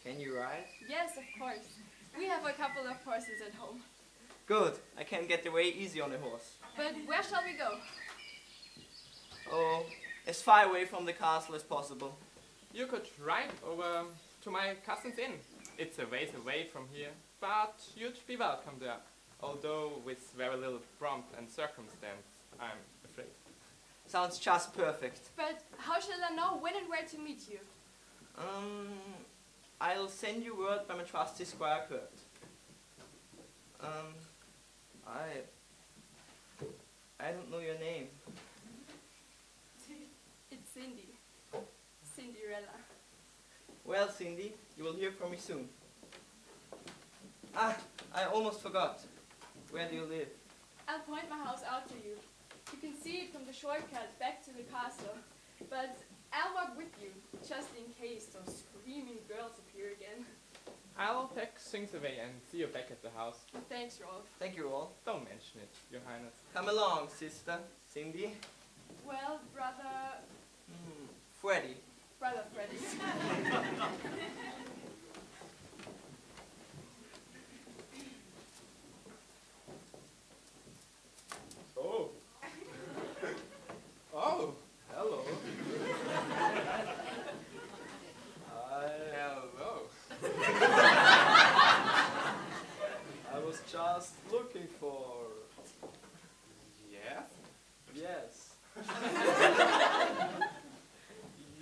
Can you ride? Yes, of course. We have a couple of horses at home. Good. I can get away easy on a horse. But where shall we go? Oh, as far away from the castle as possible. You could ride over to my cousin's inn. It's a ways away from here, but you'd be welcome there. Although with very little prompt and circumstance, I'm afraid. Sounds just perfect. But how shall I know when and where to meet you? I'll send you word by my trusty Squire Kurt. I don't know your name. It's Cindy. Cinderella. Well, Cindy, you will hear from me soon. Ah, I almost forgot. Where do you live? I'll point my house out to you. You can see it from the shortcut back to the castle. But I'll walk with you, just in case those screaming girls appear again. I'll pack things away and see you back at the house. Thanks, Rolf. Thank you, Rolf. Don't mention it, Your Highness. Come along, sister. Cindy. Well, brother... Freddy. Brother Freddy. Oh. Oh, hello. Hello. I was just looking for... Yes? Yes.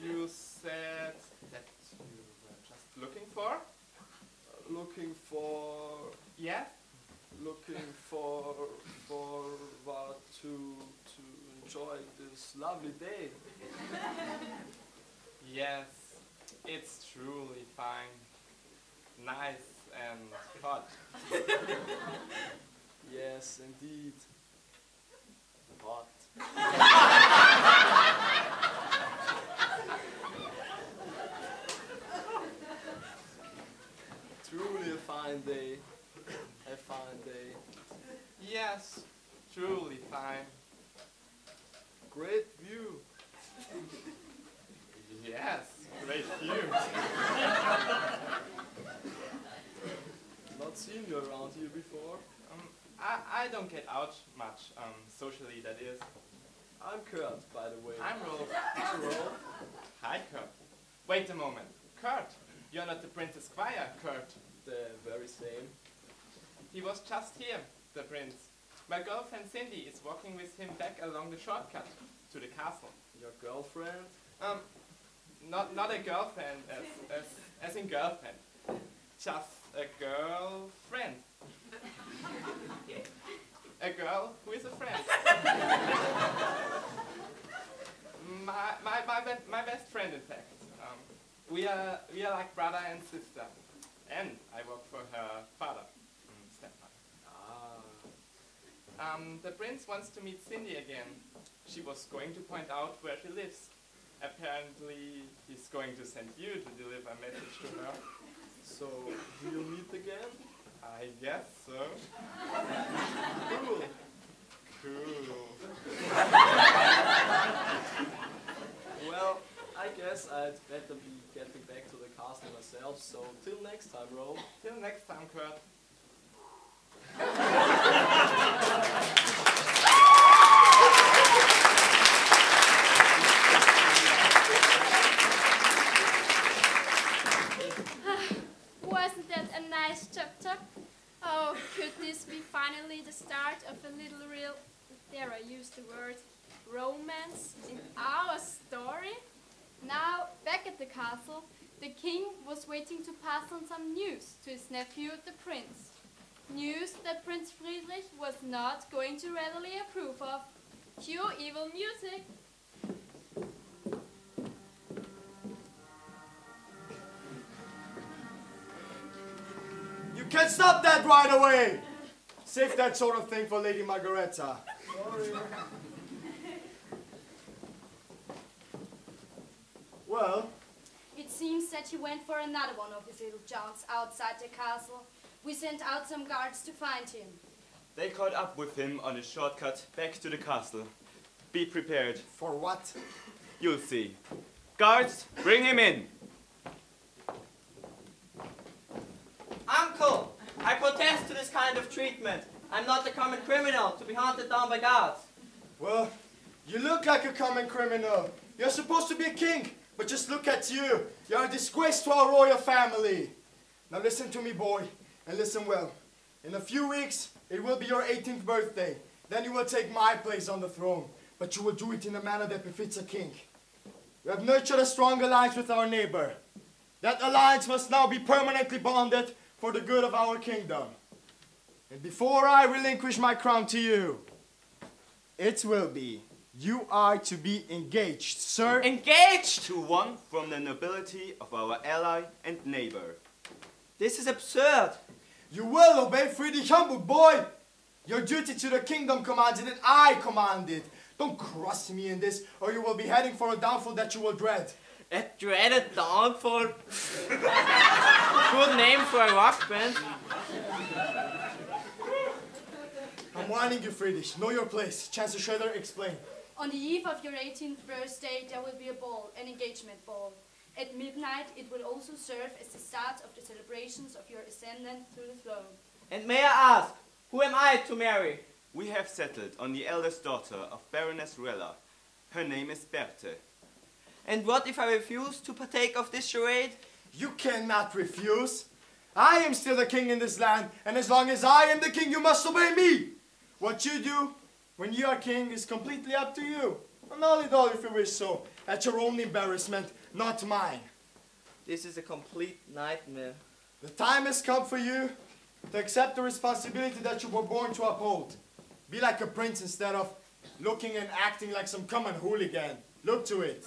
You said that you were just looking for? Looking for... Yes? Looking for what to enjoy this lovely day. Yes, it's truly fine. Nice and hot. Yes, indeed. Hot. Truly a fine day. A fine day. Yes, truly fine. Great view. Yes, great view. Not seen don't get out much, socially that is. I'm Kurt, by the way. I'm Rolf. Hi, Rolf. Hi, Kurt. Wait a moment. Kurt, you're not the Prince's Squire, Kurt. The very same. He was just here, the prince. My girlfriend Cindy is walking with him back along the shortcut to the castle. Your girlfriend? Not a girlfriend as in girlfriend. Just a girlfriend. A girl who is a friend. my best friend, in fact. We are like brother and sister. And I work for her father, stepfather. The prince wants to meet Cindy again. She was going to point out where she lives. Apparently, he's going to send you to deliver a message to her. So, do you meet again? I guess so. Cool. Cool. Well, I guess I'd better be getting back to the castle myself, so till next time, Ro. Till next time, Kurt. Wasn't that a nice chapter? Oh, could this be finally the start of a little real, there I used the word, romance in our story? Now, back at the castle, the king was waiting to pass on some news to his nephew, the prince. News that Prince Friedrich was not going to readily approve of. Cue evil music. You can stop that right away! Save that sort of thing for Lady Margareta. Sorry. Well? It seems that he went for another one of his little jaunts outside the castle. We sent out some guards to find him. They caught up with him on a shortcut back to the castle. Be prepared. For what? You'll see. Guards, bring him in. Uncle, I protest to this kind of treatment. I'm not a common criminal to be hunted down by guards. Well, you look like a common criminal. You're supposed to be a king, but just look at you. You're a disgrace to our royal family. Now listen to me, boy, and listen well. In a few weeks, it will be your 18th birthday. Then you will take my place on the throne, but you will do it in a manner that befits a king. We have nurtured a strong alliance with our neighbor. That alliance must now be permanently bonded for the good of our kingdom. And before I relinquish my crown to you, it will be, you are to be engaged, sir. Engaged? To one from the nobility of our ally and neighbor. This is absurd. You will obey Friedrich Hamburg, boy. Your duty to the kingdom commanded and I commanded. Don't cross me in this, or you will be heading for a downfall that you will dread. A dreaded downfall? Good name for a rock band. I'm warning you, Friedrich. Know your place. Chancellor Schroeder, explain. On the eve of your 18th birthday, there will be a ball, an engagement ball. At midnight, it will also serve as the start of the celebrations of your ascendant to the throne. And may I ask, who am I to marry? We have settled on the eldest daughter of Baroness Rella. Her name is Berthe. And what if I refuse to partake of this charade? You cannot refuse. I am still the king in this land, and as long as I am the king, you must obey me. What you do when you are king is completely up to you. Annul it all if you wish so, at your own embarrassment, not mine. This is a complete nightmare. The time has come for you to accept the responsibility that you were born to uphold. Be like a prince instead of looking and acting like some common hooligan. Look to it.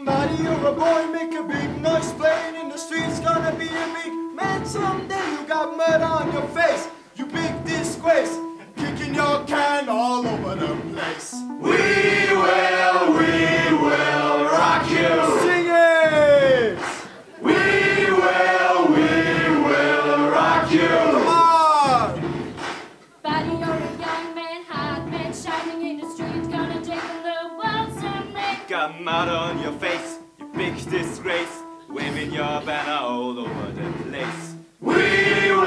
Buddy, you're a boy, make a big noise playing in the streets, gonna be a big man someday. You got mud on your face, you big disgrace, kicking your can all over the place. We will rock you. Sing it! We will rock you. Come on! Buddy, you're a young man, hot man, shining big disgrace, waving your banner all over the place. We will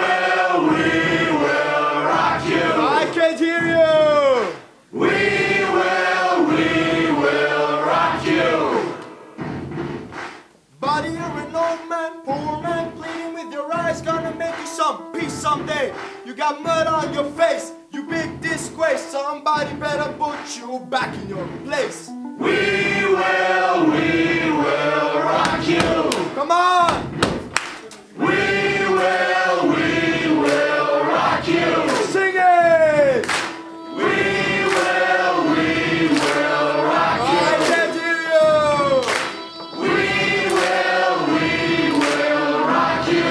rock you! I can't hear you! We will rock you! Buddy, you're an old man, poor man, pleading with your eyes, gonna make you some peace someday. You got mud on your face, you big disgrace, somebody better put you back in your place. We will rock you! Come on! We will rock you! Sing it! We will rock you! I can't hear you! We will rock you!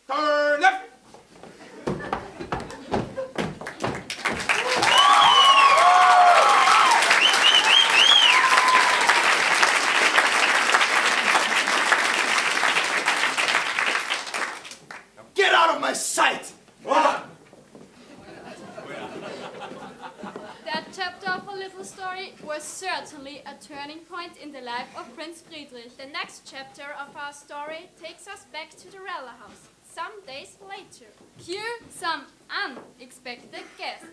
Turn left! Now get out of my sight! That chapter of a little story was certainly a turning point in the life of Prince Friedrich. The next chapter of our story takes us back to the Rella house, some days later. Cue some unexpected guests.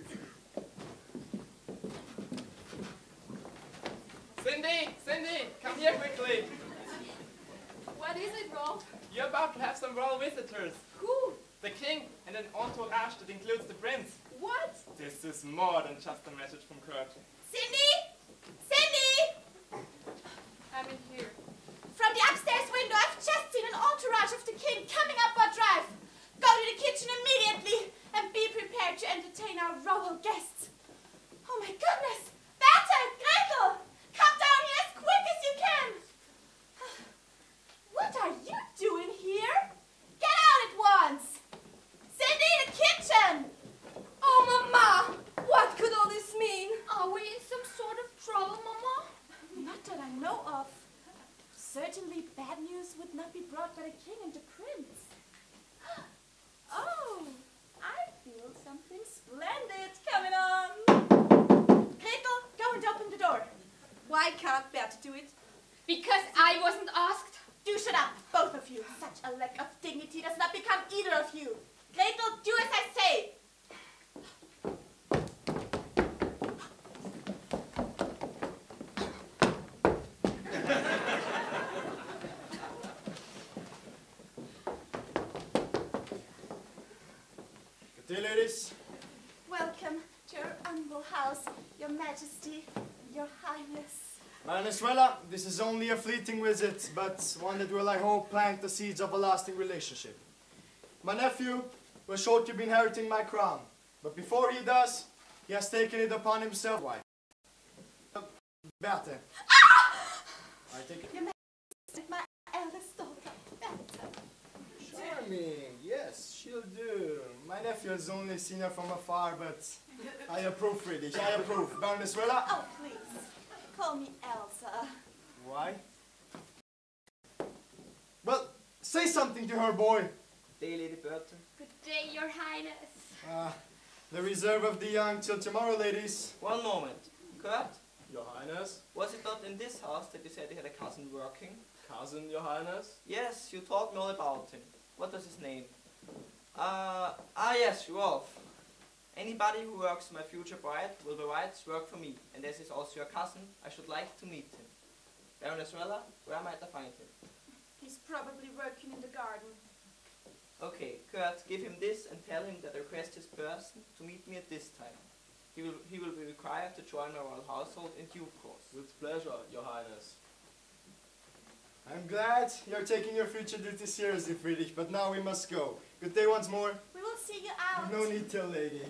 Cindy, come here quickly. What is it, Rolf? You're about to have some royal visitors. Who? The king and an entourage that includes the prince. What? This is more than just a message from Kurt. Cindy! Cindy! I'm in here. From the upstairs window, I've just seen an entourage of the king coming up our drive. Go to the kitchen immediately and be prepared to entertain our royal guests. Oh my goodness! Bertha! Gretel! Come down here as quick as you can! What are you doing here? Get out at once! Cindy, the kitchen! Oh, Mama! What could all this mean? Are we in some sort of trouble, Mama? Not that I know of. Certainly bad news would not be brought by the king and the prince. Oh, I feel something splendid coming on. Gretel, go and open the door. Why can't Bertha do it? Because I wasn't asked. Do shut up, both of you. Such a lack of dignity does not become either of you. Gretel, do as I say. Good day, ladies. Welcome to your humble house, your majesty, your highness. Venezuela, this is only a fleeting visit, but one that will, I hope, plant the seeds of a lasting relationship. My nephew will shortly be inheriting my crown, but before he does, he has taken it upon himself. Why? Bertha. I take it. Your majesty, my eldest daughter, Bertha. Charming, yes, she'll do. My nephew has only seen her from afar, but I approve, Friedrich, I approve. Venezuela. Oh, please. Call me Elsa. Why? Well, say something to her, boy. Day, Lady Bertha. Good day, Your Highness. The reserve of the young till tomorrow, ladies. One moment. Kurt, Your Highness? was it not in this house that you said you had a cousin working? Cousin, Your Highness? Yes, you told me all about him. What was his name? Yes, Rolf. Anybody who works for my future bride will by rights work for me, and as he's also your cousin, I should like to meet him. Venezuela, where might I find him? He's probably working in the garden. Okay, Kurt, give him this and tell him that I request his person to meet me at this time. He will be required to join my royal household in due course. With pleasure, Your Highness. I'm glad you're taking your future duty seriously, Friedrich, but now we must go. Good day once more. We will see you out. No need till lady.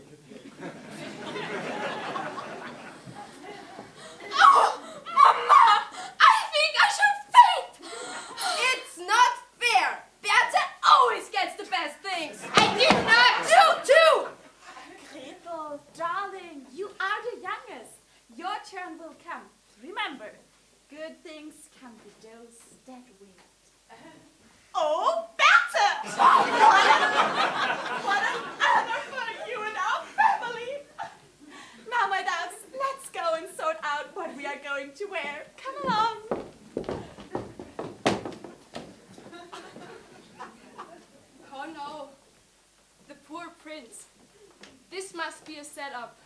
Oh, Mama! I think I should faint! must be a setup.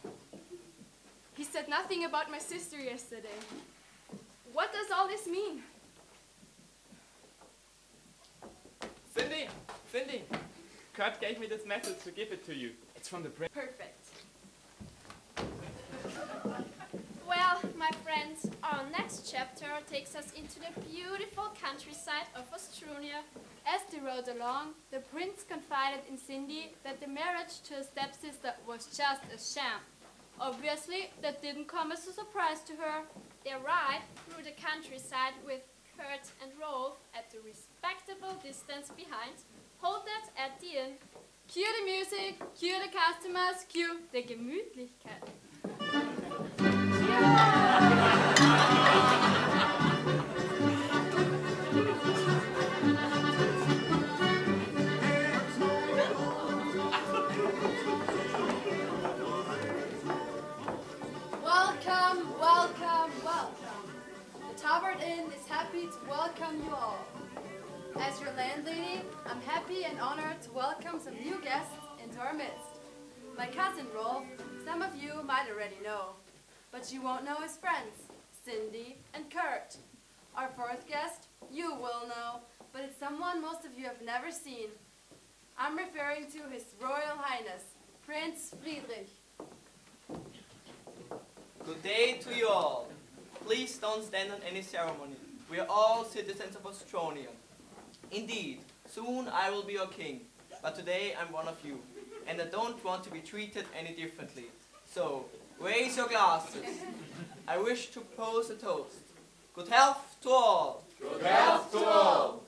He said nothing about my sister yesterday. What does all this mean? Cindy! Cindy! Kurt gave me this message to give it to you. It's from the prince. Perfect. Well, my friends, our next chapter takes us into the beautiful countryside of Ostronia. As they rode along, the prince confided in Cindy that the marriage to her stepsister was just a sham. Obviously, that didn't come as a surprise to her. They ride through the countryside with Kurt and Rolf at a respectable distance behind, halted at the inn. Cue the music, cue the customers, cue the Gemütlichkeit. Welcome, welcome, welcome. The Tavern Inn is happy to welcome you all. As your landlady, I'm happy and honored to welcome some new guests into our midst. My cousin Rolf, some of you might already know, but you won't know his friends, Cindy and Kurt. Our fourth guest, you will know, but it's someone most of you have never seen. I'm referring to His Royal Highness, Prince Friedrich. Good day to you all. Please don't stand on any ceremony. We are all citizens of Ostronia. Indeed, soon I will be your king, but today I'm one of you, and I don't want to be treated any differently. So, raise your glasses. I wish to pose a toast. Good health to all. Good health to all.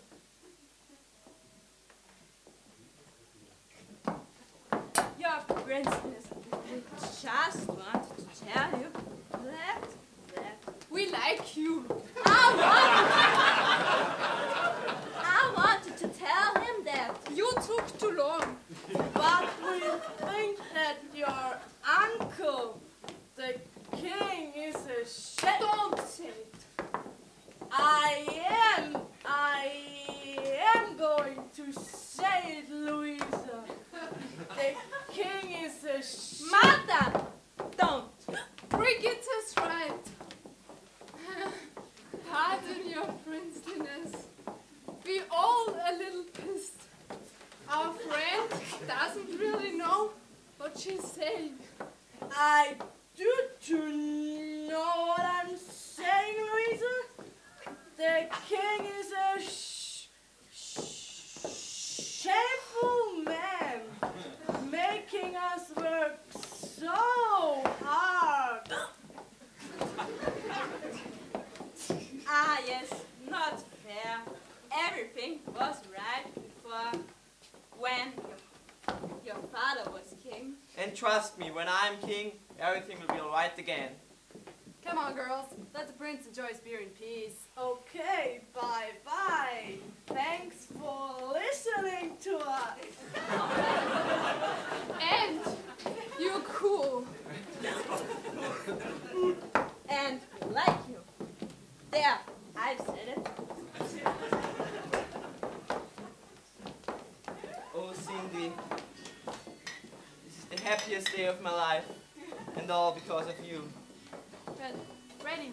Your Princess, we just wanted to tell you that we like you. I wanted to tell him that you took too long. But we think that your uncle, the king, is a shame. Don't say it. I am going to say it, Louisa. The king is a shame. Madam, don't. Brigitte's right. Pardon your princeliness. We all a little pissed. Our friend doesn't really know what she's saying. I do know what I'm saying, Louisa. The king is a shameful man, making us work so hard. Ah, yes, not fair. Everything was right before when your father was king. And trust me, when I'm king, everything will be alright again. Come on, girls. Let the prince enjoy his beer in peace. Okay, bye-bye. Thanks for listening to us. And you're cool. And we like you. There, I've said it. Oh, Cindy, this is the happiest day of my life, and all because of you. But, Freddy,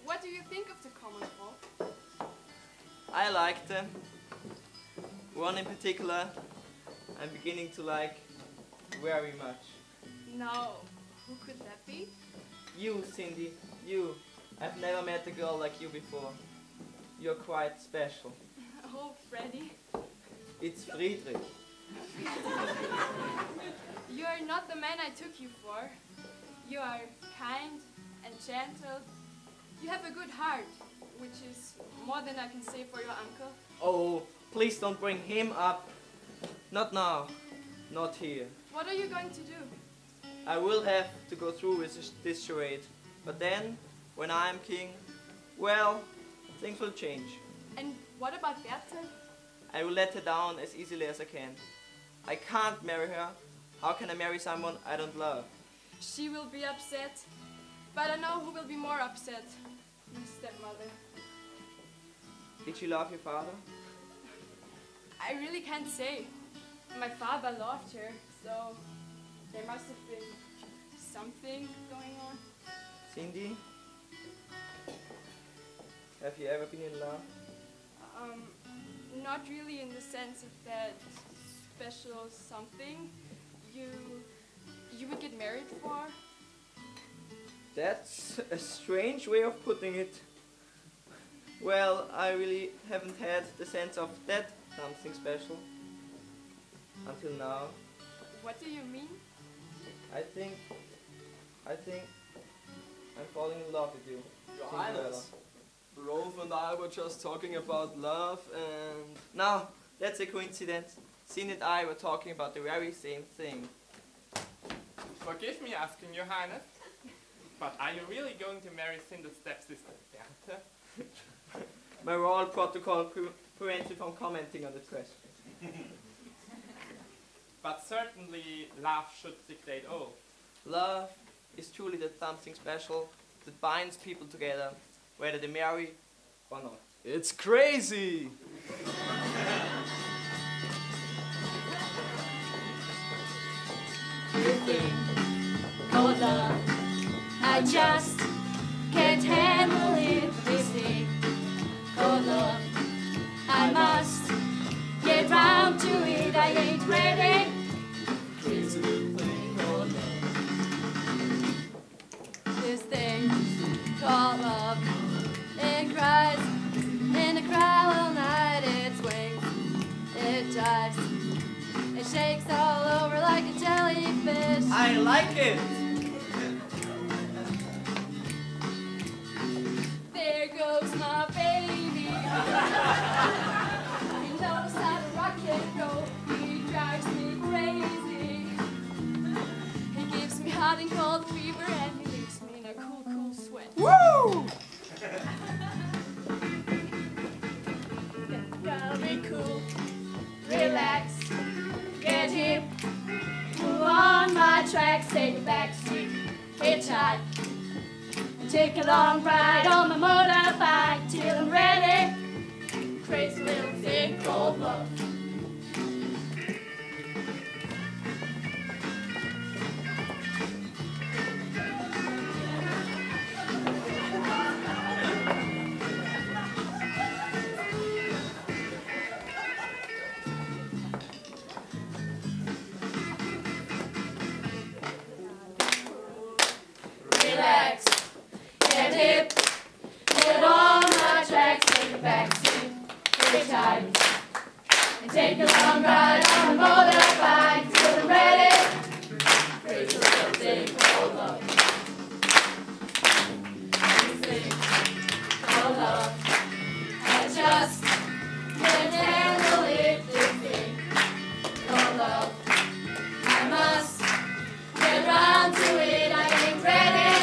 what do you think of the common folk? I like them. One in particular, I'm beginning to like very much. No, who could that be? You, Cindy, you. I've never met a girl like you before. You're quite special. Oh, Freddy. It's Friedrich. You are not the man I took you for. You are kind and gentle. You have a good heart, which is more than I can say for your uncle. Oh, please don't bring him up. Not now. Not here. What are you going to do? I will have to go through with this charade. But then, when I'm king, well, things will change. And what about Bertha? I will let her down as easily as I can. I can't marry her. How can I marry someone I don't love? She will be upset. But I know who will be more upset. My stepmother. Did she love your father? I really can't say. My father loved her, so There must have been something going on. Cindy, have you ever been in love? Not really in the sense of that special something you would get married for. That's a strange way of putting it. Well, I really haven't had the sense of that something special until now. What do you mean? I think I'm falling in love with you. Your Cinderella. Highness, Rolf and I were just talking about love and... No, that's a coincidence. Cindy and I were talking about the very same thing. Forgive me asking, Your Highness, but are you really going to marry Cinder's stepsister, Bertha? My royal protocol prevents me from commenting on the question. But certainly love should dictate all. Love is truly that something special that binds people together, whether they marry or not. It's crazy! Cold love, I just can't handle it. This thing called love, I must get round to it. I ain't ready. Crazy little thing called love. This thing called love, it cries in a crowd all night. It swings, it dives, it shakes all over like a jellyfish. I like it! There goes my baby. He knows how to rock and roll. He drives me crazy. He gives me hot and cold fever, and he leaves me in a cool, cool sweat. Woo! Gotta be cool, relax, get hip, move on my tracks, take a backseat, hitchhike, and take a long ride on my motorbike till I'm ready. Crazy little thing called love. Relax, get hip, get on my tracks, take a backseat, hitchhike, and take a long ride on a motorbike till I'm ready. Crazy little thing called love. This thing called love. I just can't handle it. This thing called love. I must get round to it. I ain't ready.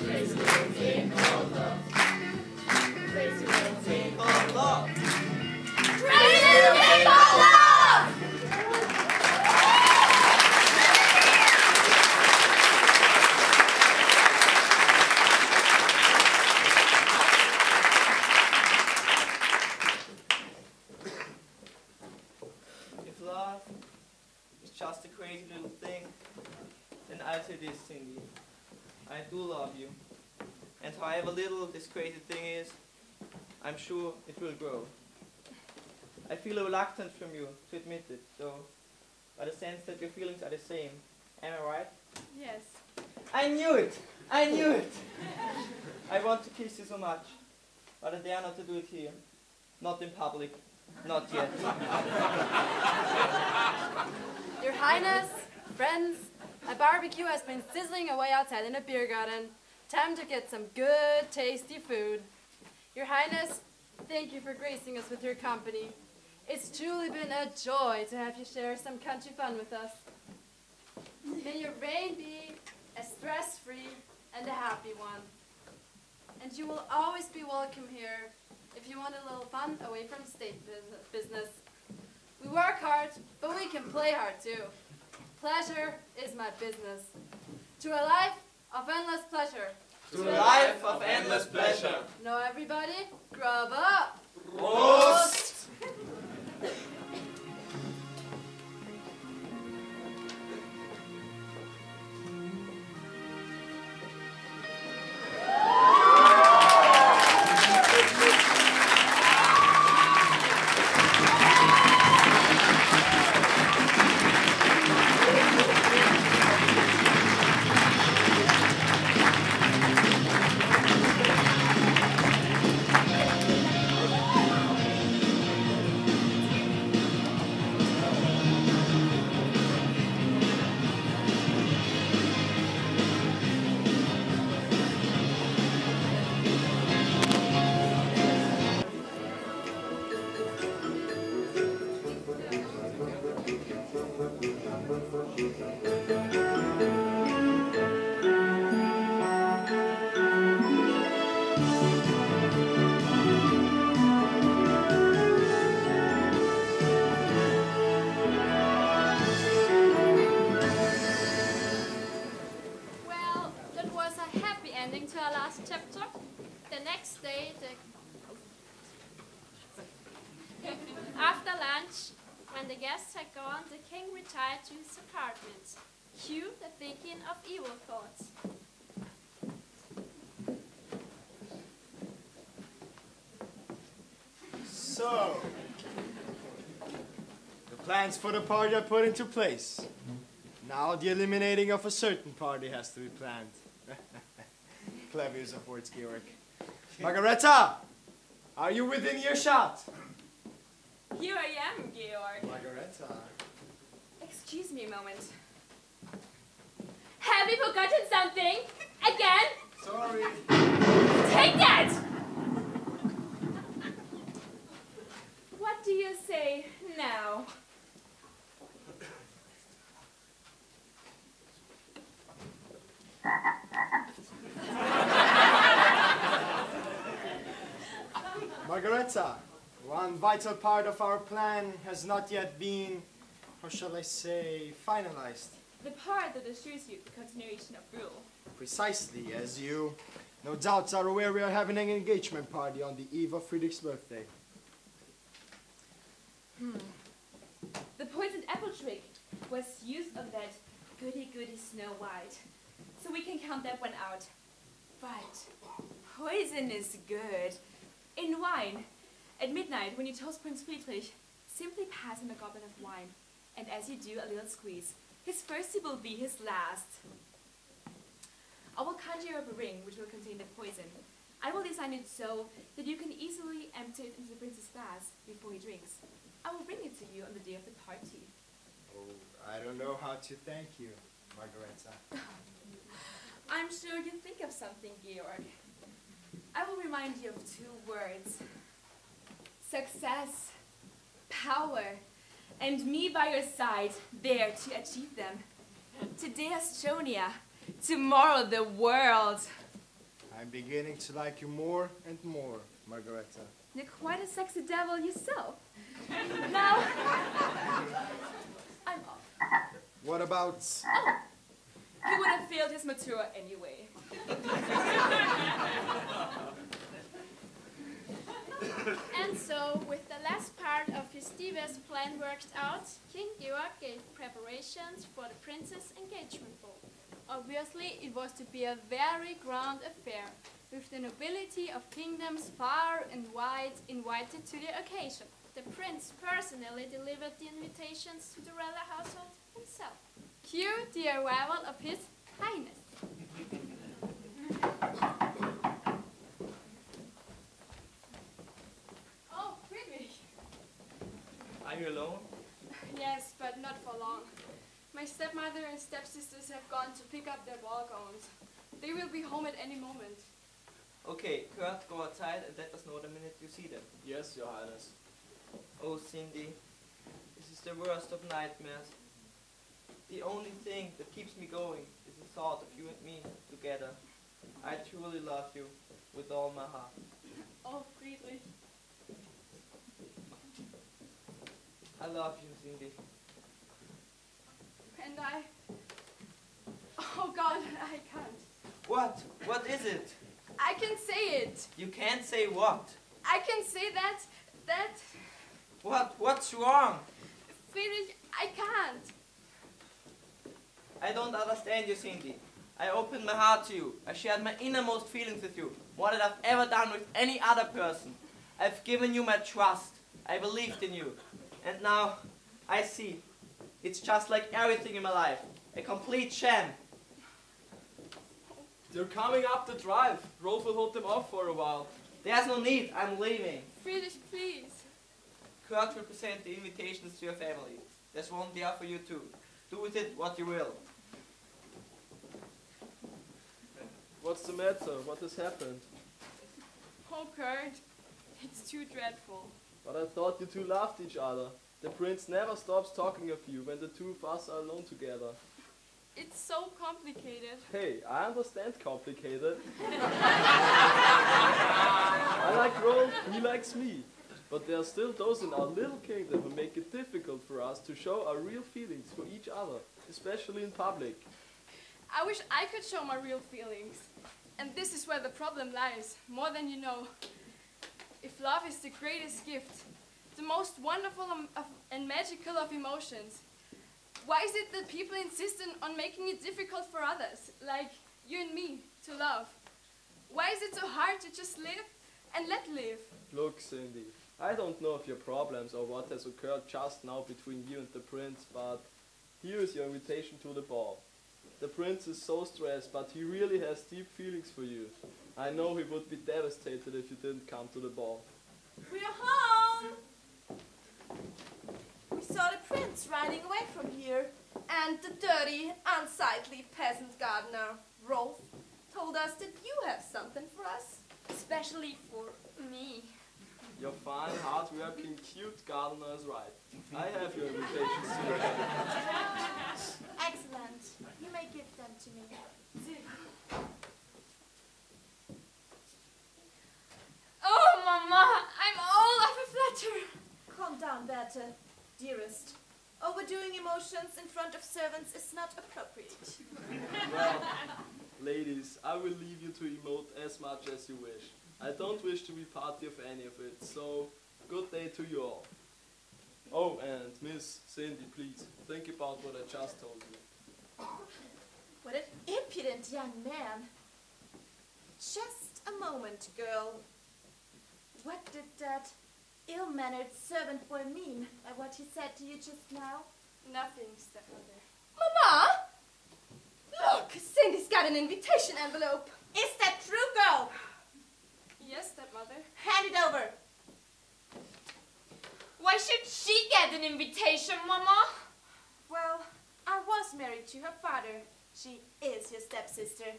Crazy little thing called love. Crazy little thing called love. Crazy little thing called love. If love is just a crazy little thing, then I'll say this, Cindy. I do love you. And however little this crazy thing is, I'm sure it will grow. I feel a reluctance from you to admit it, though, by the sense that your feelings are the same. Am I right? Yes. I knew it! I knew it! I want to kiss you so much, but I dare not to do it here. Not in public. Not yet. Your Highness, friends, a barbecue has been sizzling away outside in a beer garden. Time to get some good, tasty food. Your Highness, thank you for gracing us with your company. It's truly been a joy to have you share some country fun with us. May your reign be a stress-free and a happy one. And you will always be welcome here if you want a little fun away from state business. We work hard, but we can play hard too. Pleasure is my business. To a life of endless pleasure. To a life of endless pleasure. Now everybody, grub up. Prost! When the guests had gone, the king retired to his apartment. Cue the thinking of evil thoughts. So, the plans for the party are put into place. Now the eliminating of a certain party has to be planned. Clever use of words, Georg. Margareta! Are you within earshot? Here I am, Georg. Margareta. Excuse me a moment. Have you forgotten something? Again? Sorry. Take that! What do you say now? Margareta, one vital part of our plan has not yet been, how shall I say, finalized. The part that assures you the continuation of rule. Precisely, as you no doubt are aware, we are having an engagement party on the eve of Friedrich's birthday. The poisoned apple trick was used on that goody-goody Snow White. So we can count that one out. But poison is good. In wine. At midnight, when you toast Prince Friedrich, simply pass him a goblet of wine. And as you do, a little squeeze. His first will be his last. I will conjure up a ring which will contain the poison. I will design it so that you can easily empty it into the prince's glass before he drinks. I will bring it to you on the day of the party. Oh, I don't know how to thank you, Margareta. I'm sure you'll think of something, Georg. I will remind you of two words. Success, power, and me by your side, there to achieve them. Today Estonia, tomorrow the world. I'm beginning to like you more and more, Margareta. You're quite a sexy devil yourself. Now, I'm off. What about... Oh, he would have failed his matura anyway. And so, with the last part of his devious plan worked out, King Georg gave preparations for the prince's engagement ball. Obviously, it was to be a very grand affair, with the nobility of kingdoms far and wide invited to the occasion. The prince personally delivered the invitations to the royal household himself. Cue the arrival of His Highness. Oh, Friedrich. Are you alone? Yes, but not for long. My stepmother and stepsisters have gone to pick up their ball gowns. They will be home at any moment. Okay, Kurt, go outside and let us know the minute you see them. Yes, Your Highness. Oh, Cindy, this is the worst of nightmares. The only thing that keeps me going is the thought of you and me together. I truly love you with all my heart. Oh, Friedrich. I love you, Cindy. And I... Oh God, I can't. What? What is it? I can say it. You can't say what? I can say that... What? What's wrong? Friedrich, I can't. I don't understand you, Cindy. I opened my heart to you. I shared my innermost feelings with you, more than I've ever done with any other person. I've given you my trust. I believed in you. And now, I see. It's just like everything in my life. A complete sham. They're coming up the drive. Rolf will hold them off for a while. There's no need. I'm leaving. Friedrich, please. Kurt will present the invitations to your family. There's one there for you too. Do with it what you will. What's the matter? What has happened? Oh, Kurt. It's too dreadful. But I thought you two loved each other. The prince never stops talking of you when the two of us are alone together. It's so complicated. Hey, I understand complicated. I like Rolf, he likes me. But there are still those in our little kingdom who make it difficult for us to show our real feelings for each other, especially in public. I wish I could show my real feelings. And this is where the problem lies, more than you know. If love is the greatest gift, the most wonderful and magical of emotions. Why is it that people insist on making it difficult for others, like you and me, to love? Why is it so hard to just live and let live? Look, Cindy, I don't know of your problems or what has occurred just now between you and the prince, but here is your invitation to the ball. The prince is so stressed, but he really has deep feelings for you. I know he would be devastated if you didn't come to the ball. We're home! We saw the prince riding away from here. And the dirty, unsightly peasant gardener, Rolf, told us that you have something for us. Especially for me. Your fine, hard-working, cute gardener is right. I have your invitations to your ball. Excellent. You may give them to me. Oh, Mama, I'm all of a flutter. Calm down, Bertha, dearest. Overdoing emotions in front of servants is not appropriate. Well, ladies, I will leave you to emote as much as you wish. I don't wish to be party of any of it, so good day to you all. Oh, and Miss Cindy, please, think about what I just told you. What an impudent young man. Just a moment, girl. What did that ill-mannered servant boy mean by what he said to you just now? Nothing, stepmother. Mama! Look, Cindy's got an invitation envelope. Is that true, girl? Yes, stepmother. Hand it over. Why should she get an invitation, Mama? Well, I was married to her father. She is your stepsister.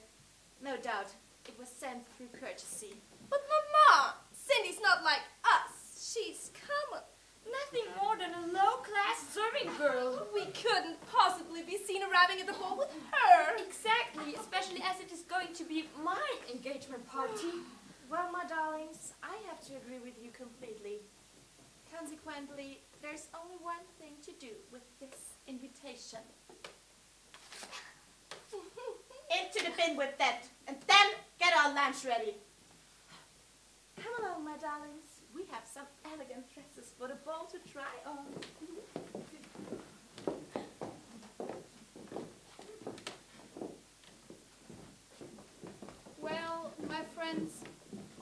No doubt, it was sent through courtesy. But Mama, Cindy's not like us. She's common. Nothing more than a low-class serving girl. We couldn't possibly be seen arriving at the ball with her. Exactly, especially as it is going to be my engagement party. Well, my darlings, I have to agree with you completely. Consequently, there's only one thing to do with this invitation. Into the bin with that, and then get our lunch ready. Come along, my darlings. We have some elegant dresses for the ball to try on. Well, my friends,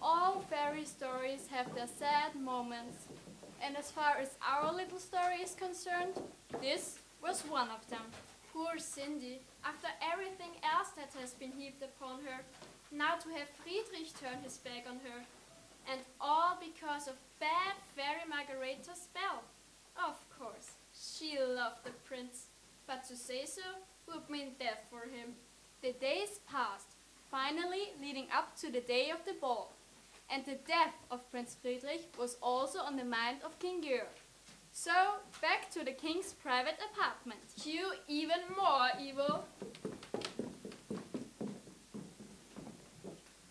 all fairy stories have their sad moments. And as far as our little story is concerned, this was one of them. Poor Cindy, after everything else that has been heaped upon her, now to have Friedrich turn his back on her. And all because of bad Fairy Margareta's spell. Of course, she loved the prince, but to say so would mean death for him. The days passed, finally leading up to the day of the ball. And the death of Prince Friedrich was also on the mind of King Georg. So, back to the king's private apartment. Cue even more evil.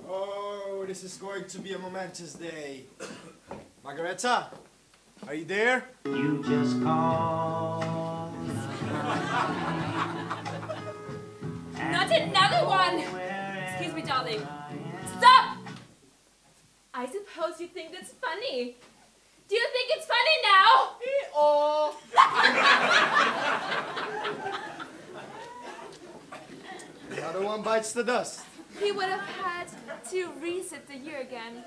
Oh, this is going to be a momentous day. Margareta, are you there? You just call. Not another one! Excuse me, darling. Stop! I suppose you think that's funny. Do you think it's funny now? Oh! The other one bites the dust. He would have had to reset the year again.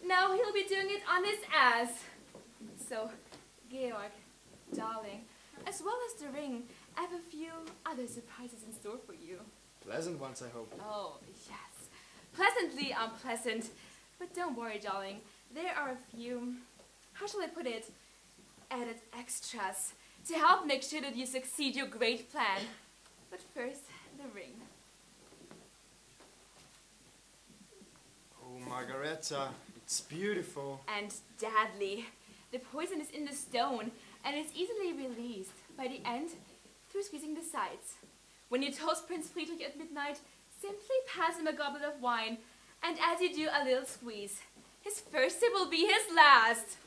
Now he'll be doing it on his ass. So, Georg, darling, as well as the ring, I have a few other surprises in store for you. Pleasant ones, I hope. Oh, yes. Pleasantly unpleasant. But don't worry, darling. There are a few, how shall I put it, added extras to help make sure that you succeed your great plan. But first, the ring. Oh, Margareta, it's beautiful. And deadly. The poison is in the stone and is easily released by the end through squeezing the sides. When you toast Prince Friedrich at midnight, simply pass him a goblet of wine, and as you do a little squeeze, his first sip will be his last.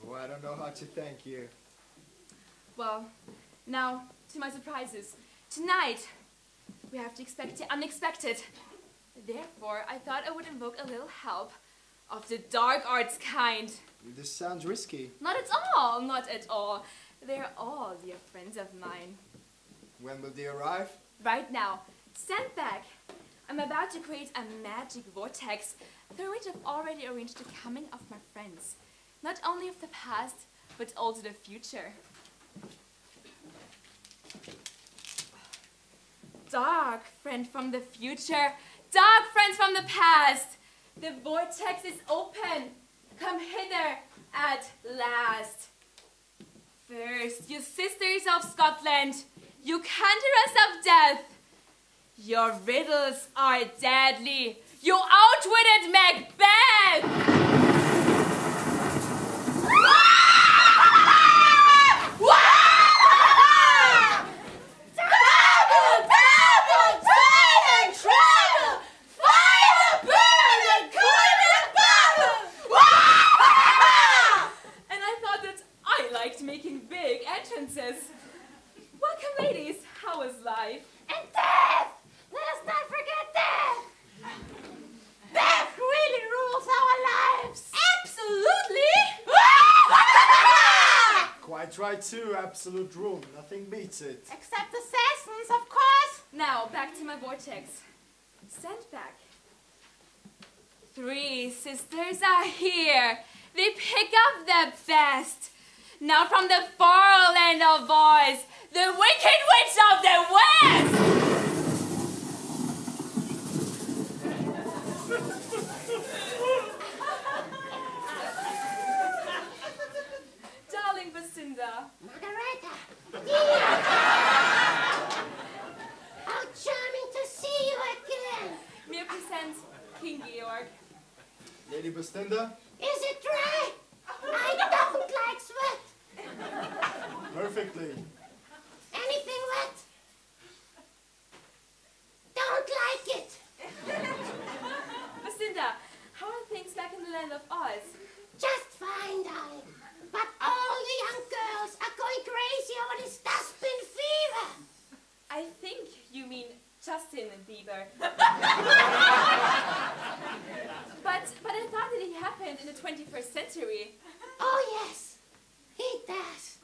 Oh, I don't know how to thank you. Well, now to my surprises. Tonight, we have to expect the unexpected. Therefore, I thought I would invoke a little help of the dark arts kind. This sounds risky. Not at all, not at all. They're all dear friends of mine. When will they arrive? Right now. Stand back. I'm about to create a magic vortex through which I've already arranged the coming of my friends. Not only of the past, but also the future. Dark friend from the future, dark friends from the past. The vortex is open. Come hither at last. First, you sisters of Scotland, you conjurers of death. Your riddles are deadly. You outwitted Macbeth! Making big entrances. Welcome, ladies. How was life? And death! Let us not forget death! Death really rules our lives! Absolutely! Quite right too, absolute rule. Nothing beats it. Except assassins, of course! Now, back to my vortex. Stand back. 3 sisters are here. They pick up the best. Now from the far land of Oz, the Wicked Witch of the West! Darling Basinda. Margareta. How charming to see you again. May I present King Georg. Lady Bastinda? Is it dry? I don't like sweat. Perfectly. Anything wet? Don't like it. Basinda, how are things back in the land of Oz? Just fine, darling. But all the young girls are going crazy over this dustbin fever. I think you mean Justin Bieber. but I thought that he happened in the 21st century. Oh, yes. He does.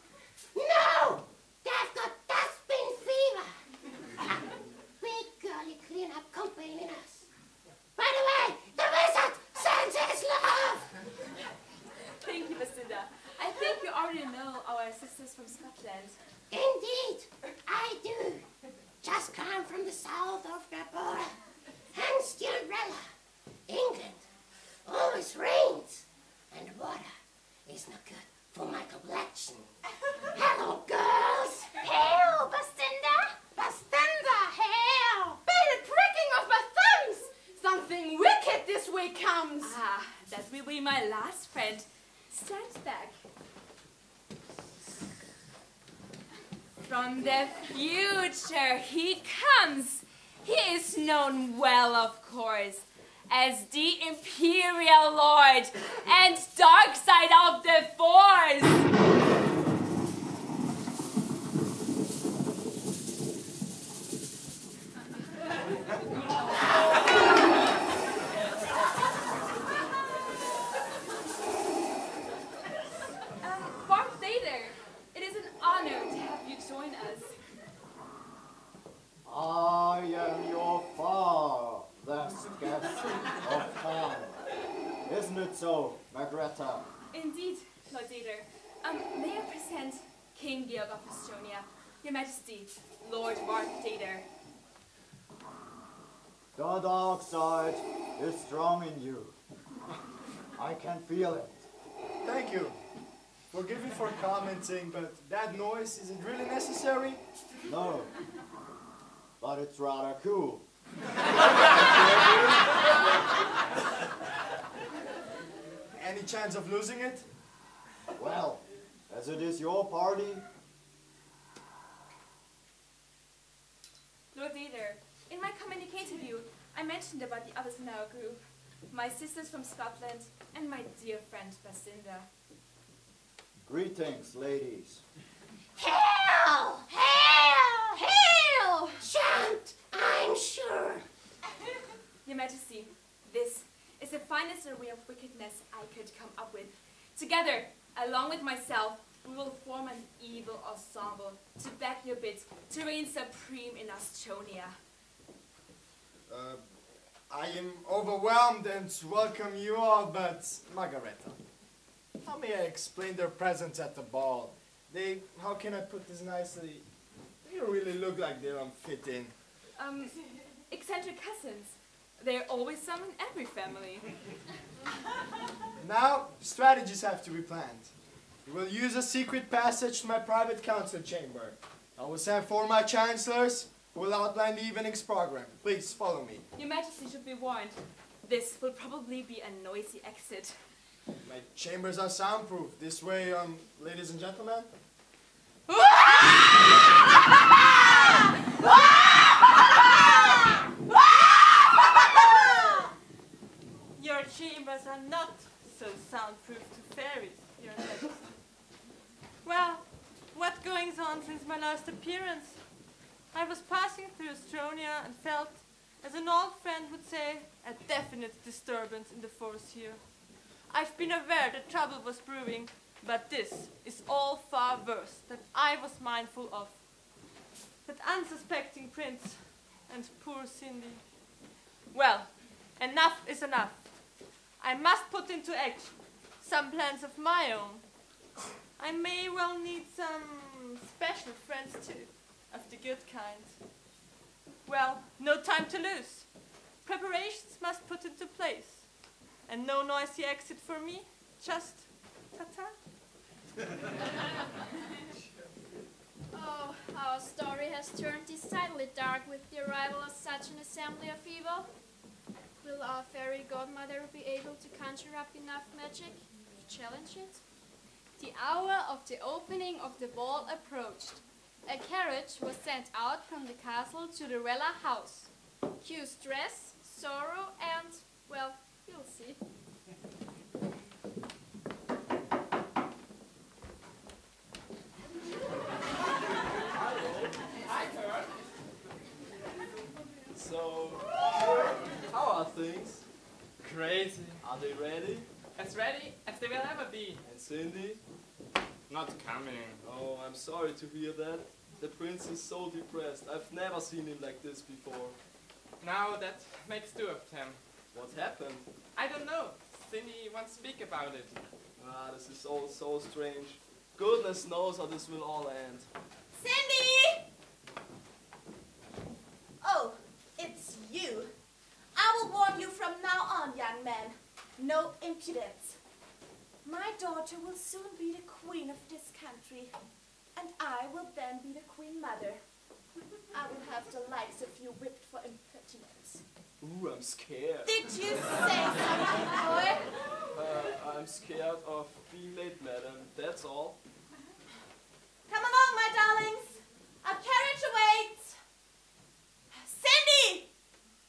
No! They've got dustbin fever. A big girly clean-up company in us. By the way, the wizard sends his love. Thank you, Basinda. I think you already know our sisters from Scotland. Indeed, I do. Just come from the south of the border. Hence the umbrella. England always rains, and water is not good for my complexion. Hello, girls. Hail, Basinda! Basinda, hail! By the pricking of my thumbs! Something wicked this way comes. Ah, that will be my last friend. Stand back. From the future he comes. He is known well, of course, as the Imperial Lord and Dark Side of the Force. Bart Vader, it is an honor to have you join us. I am your farthest guest of time. Isn't it so, Margareta? Indeed, Lord Vader. May I present King Georg of Estonia, Your Majesty, Lord Bart Vader. The dark side is strong in you. I can feel it. Thank you. Forgive me for commenting, but that noise, is it really necessary? No, but it's rather cool. Any chance of losing it? Well, as it is your party. Lord Vader, in my communique to you, I mentioned about the others in our group. My sisters from Scotland and my dear friend Basinda. Greetings, ladies. Hail! Hail! Hail! Chant, I'm sure. Your Majesty, this is the finest array of wickedness I could come up with. Together, along with myself, we will form an evil ensemble to beg your bids to reign supreme in Australia. I am overwhelmed and welcome you all, but Margareta, how may I explain their presence at the ball? How can I put this nicely? They really look like they're unfitting. Eccentric cousins. There are always some in every family. Now, strategies have to be planned. We will use a secret passage to my private council chamber. I will send for my chancellors, who will outline the evening's program. Please follow me. Your Majesty should be warned. This will probably be a noisy exit. My chambers are soundproof. This way, ladies and gentlemen. Your chambers are not so soundproof to fairies, Your Majesty. Well, what goings on since my last appearance? I was passing through Astronia and felt, as an old friend would say, a definite disturbance in the force here. I've been aware that trouble was brewing, but this is all far worse than I was mindful of. That unsuspecting prince and poor Cindy. Well, enough is enough. I must put into action some plans of my own. I may well need some special friends too, of the good kind. Well, no time to lose. Preparations must put into place. And no noisy exit for me, just ta-ta. Oh, our story has turned decidedly dark with the arrival of such an assembly of evil. Will our fairy godmother be able to conjure up enough magic to challenge it? The hour of the opening of the ball approached. A carriage was sent out from the castle to the Rella house. Cue stress, sorrow, and, well, you'll see. So, how are things? Crazy. Are they ready? As ready as they will ever be. And Cindy? Not coming. Oh, I'm sorry to hear that. The prince is so depressed. I've never seen him like this before. Now that makes two of them. What happened? I don't know. Cindy won't speak about it. Ah, this is all so strange. Goodness knows how this will all end. Cindy! Oh, it's you. I will warn you from now on, young man. No impudence. My daughter will soon be the queen of this country, and I will then be the queen mother. I will have the likes of you whipped for impertinence. Ooh, I'm scared. Did you say something, boy? I'm scared of being late, madam. That's all. Come along, my darlings. Our carriage awaits. Cindy!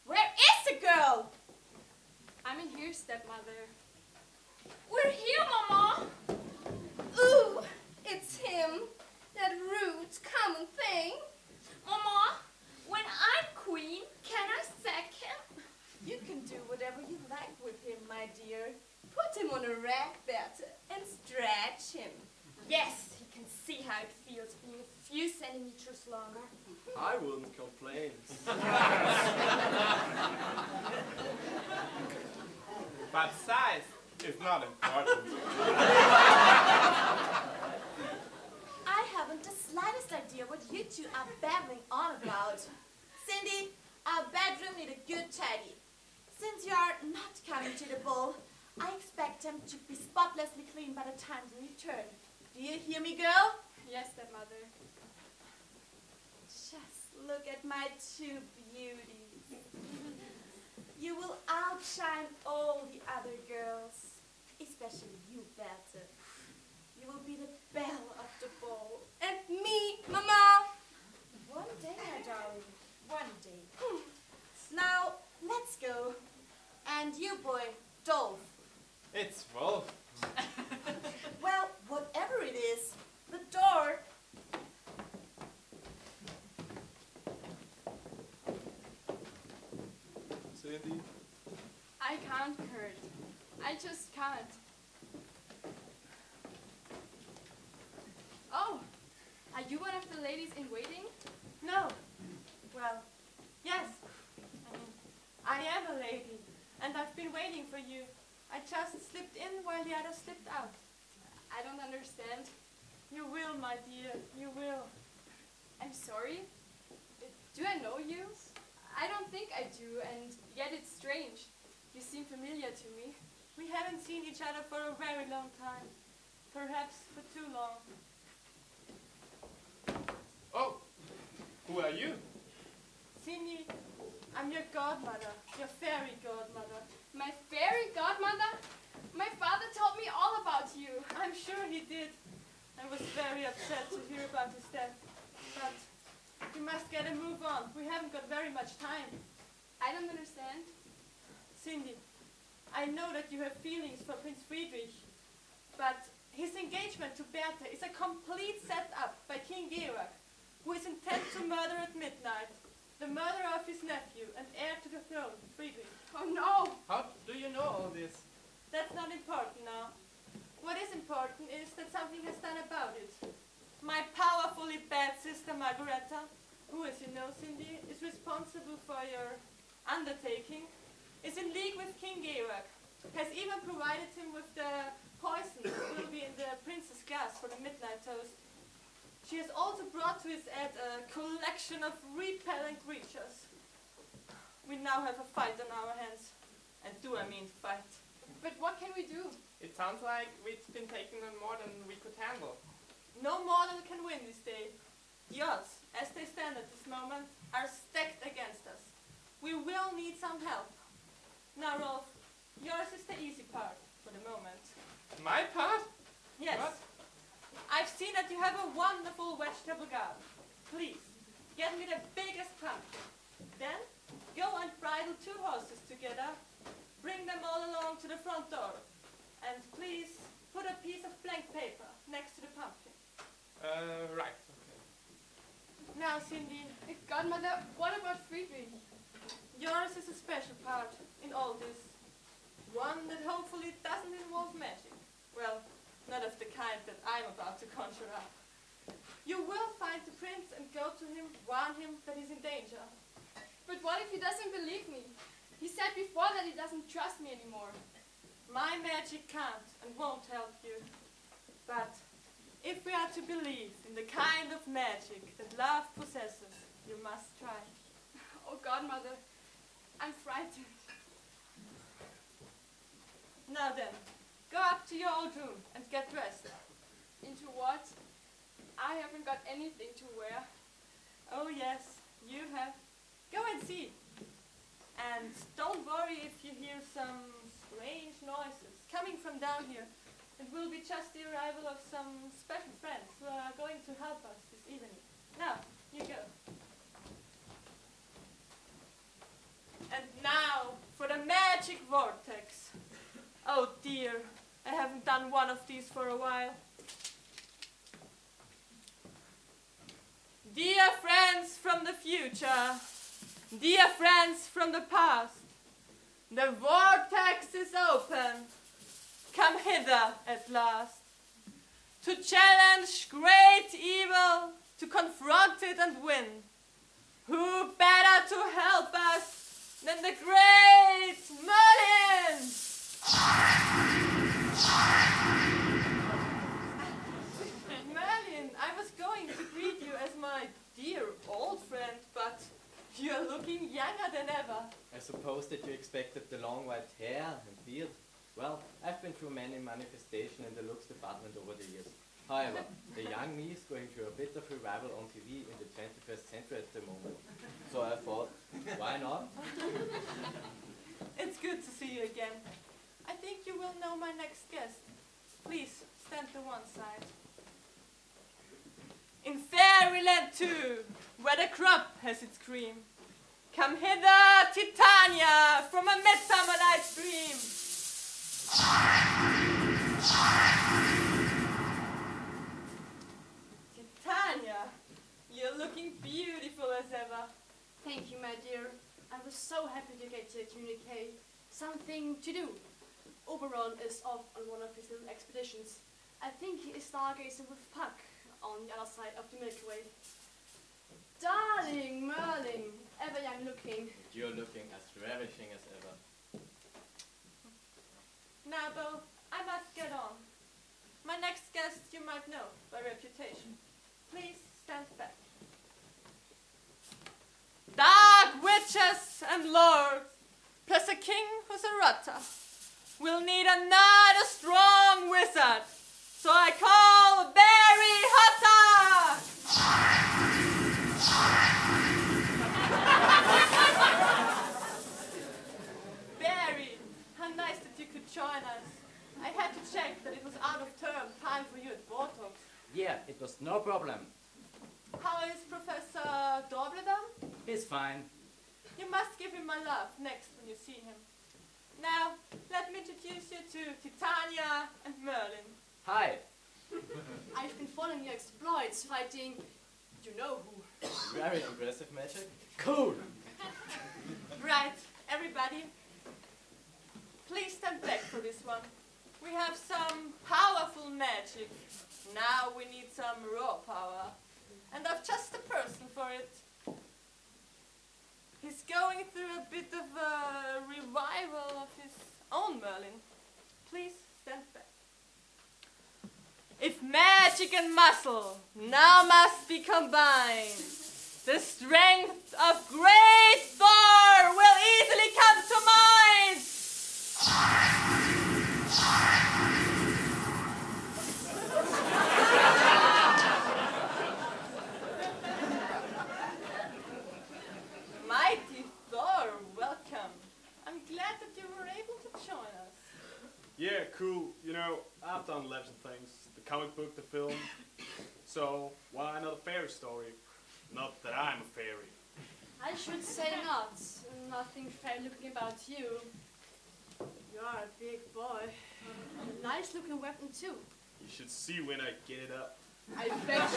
Where is the girl? I'm in here, stepmother. We're here, Mama. Ooh, it's him. That rude, common thing. Mama, when I'm queen, can I sack him? You can do whatever you like with him, my dear. Put him on a rack, Bertha, and stretch him. Yes, he can see how it feels being a few centimeters longer. I wouldn't complain. But size is not important. I haven't the slightest idea what you two are babbling on about. Cindy, our bedroom need a good tidy. Since you are not coming to the ball, I expect them to be spotlessly clean by the time we return. Do you hear me, girl? Yes, stepmother. Just look at my two beauties. You will outshine all the other girls, especially you, Bertha. You will be the belle of the ball. And me, Mama. One day, my darling, one day. Now, let's go. And you, boy, Dolph. It's Wolf. Well, whatever it is, the door. Cindy? I can't, Kurt. I just can't. Oh, are you one of the ladies in waiting? No. Well, yes. I am a lady, and I've been waiting for you. I just slipped in while the others slipped out. I don't understand. You will, my dear, you will. I'm sorry. Do I know you? I don't think I do, and yet it's strange. You seem familiar to me. We haven't seen each other for a very long time. Perhaps for too long. Oh, who are you? Cindy, I'm your godmother, your fairy godmother. My fairy godmother? My father told me all about you. I'm sure he did. I was very upset to hear about his death. But we must get a move on. We haven't got very much time. I don't understand. Cindy, I know that you have feelings for Prince Friedrich, but his engagement to Bertha is a complete setup by King Georg, who is intent to murder at midnight the murderer of his nephew and heir to the throne, Friedrich. Oh no! How do you know all this? That's not important now. What is important is that something has done about it. My powerfully bad sister Margareta, who, as you know, Cindy, is responsible for your undertaking, is in league with King Georg, has even provided him with the poison that will be in the prince's glass for the midnight toast. She has also brought to his aid a collection of repellent creatures. We now have a fight on our hands. And do I mean fight? But what can we do? It sounds like we've been taking on more than we could handle. No mortal can win this day. The odds, as they stand at this moment, are stacked against us. We will need some help. Now, Rolf, yours is the easy part for the moment. My part? Yes. What? I've seen that you have a wonderful vegetable garden. Please, get me the biggest pumpkin. Then, go and bridle 2 horses together. Bring them all along to the front door. And please, put a piece of blank paper next to the pumpkin. Right, okay. Now, Cindy. Godmother, what about Friedrich? Yours is a special part in all this. One that hopefully doesn't involve magic. Well, not of the kind that I'm about to conjure up. You will find the prince and go to him, warn him that he's in danger. But what if he doesn't believe me? He said before that he doesn't trust me anymore. My magic can't and won't help you. But if we are to believe in the kind of magic that love possesses, you must try. Oh, Godmother, I'm frightened. Now then, go up to your old room and get dressed. Into what? I haven't got anything to wear. Oh yes, you have. Go and see. And don't worry if you hear some strange noises coming from down here. It will be just the arrival of some special friends who are going to help us this evening. Now, you go. And now, for the magic vortex. Oh dear, I haven't done one of these for a while. Dear friends from the future, dear friends from the past, the vortex is open. Come hither at last, to challenge great evil, to confront it and win. Who better to help us than the great Merlin? Merlin, I was going to greet you as my dear old friend, but you're looking younger than ever. I suppose that you expected the long white hair and beard. Well, I've been through many manifestations in the looks department over the years. However, the young me is going through a bit of revival on TV in the 21st century at the moment. So I thought, why not? It's good to see you again. I think you will know my next guest. Please, stand to one side. In Fairyland too, where the crop has its cream, come hither, Titania, from a midsummer night's dream. Titania, you're looking beautiful as ever. Thank you, my dear. I was so happy to get to communicate something to do. Oberon is off on one of his little expeditions. I think he is stargazing with Puck on the other side of the Milky Way. Darling Merlin, ever young looking. You're looking as ravishing as ever. Now, Bo, I must get on. My next guest you might know by reputation. Please stand back. Dark witches and lords, plus a king who's a rotter, will need another strong wizard. So I call Barry Hutter! Barry, how nice that you could join us. I had to check that it was out of term time for you at Botox. Yeah, it was no problem. How is Professor Dorbledum? He's fine. You must give him my love next when you see him. Now, let me introduce you to Titania and Merlin. Hi. I've been following your exploits fighting you know who. Very impressive magic. Cool. Right, everybody. Please stand back for this one. We have some powerful magic. Now we need some raw power. And I've just the person for it. He's going through a bit of a revival of his own Merlin. Please stand back. If magic and muscle now must be combined, the strength of great Thor will easily come to mind! Mighty Thor, welcome. I'm glad that you were able to join us. Yeah, cool. You know, I've done lots of things. The comic book, the film. So, why not a fairy story? Not that I'm a fairy. I should say not. Nothing fair looking about you. You're a big boy. A nice looking weapon too. You should see when I get it up. I bet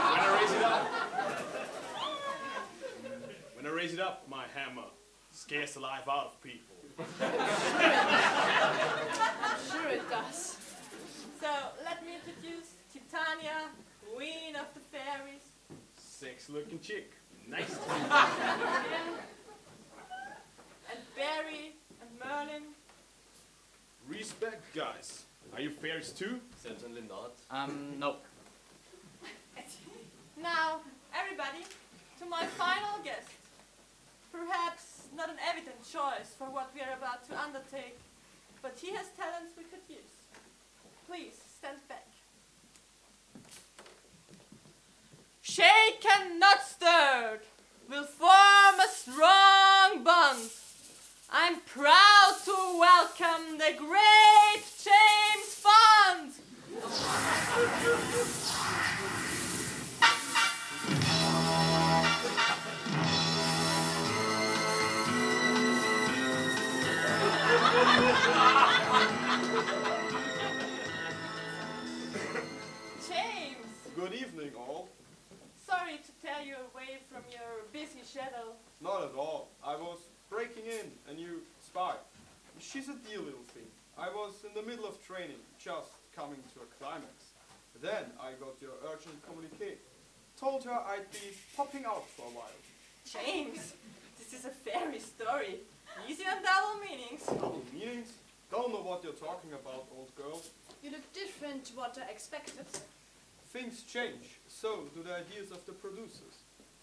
When I raise it up. When I raise it up, my hammer scares the life out of people. Sure it does. So, let me introduce Titania, queen of the fairies. Sexy-looking chick. Nice to And Barry and Merlin. Respect, guys. Are you fairies too? Certainly not. No. Now, everybody, to my final guest. Perhaps not an evident choice for what we are about to undertake, but he has talents we could use. Please, stand back. Shaken, not stirred, will form a strong bond. I'm proud to welcome the great James Bond. James! Good evening, all. Sorry to tear you away from your busy schedule. Not at all. I was breaking in a new spy. She's a dear little thing. I was in the middle of training, just coming to a climax. Then I got your urgent communique. Told her I'd be popping out for a while. James, this is a fairy story. Easy on double meanings. Double meanings? Don't know what you're talking about, old girl. You look different to what I expected. Things change, so do the ideas of the producers.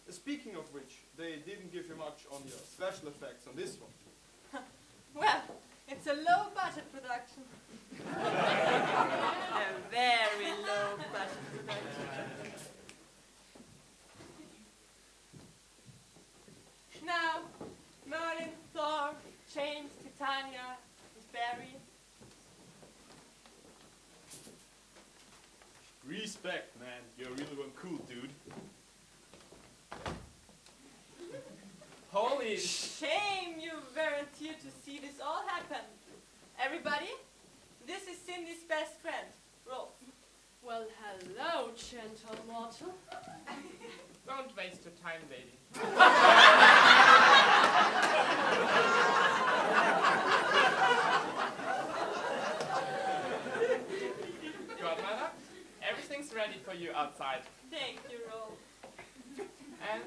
Speaking of which, they didn't give you much on your special effects on this one. Well, it's a low-budget production. A very low-budget production. Now, Merlin, Thor, James, Titania, and Barry. Respect, man. You're really one cool, dude. Holy shame you weren't here to see this all happen. Everybody, this is Cindy's best friend, Rolf. Well, hello, gentle mortal. Don't waste your time, lady. is ready for you outside. Thank you, Rolf. And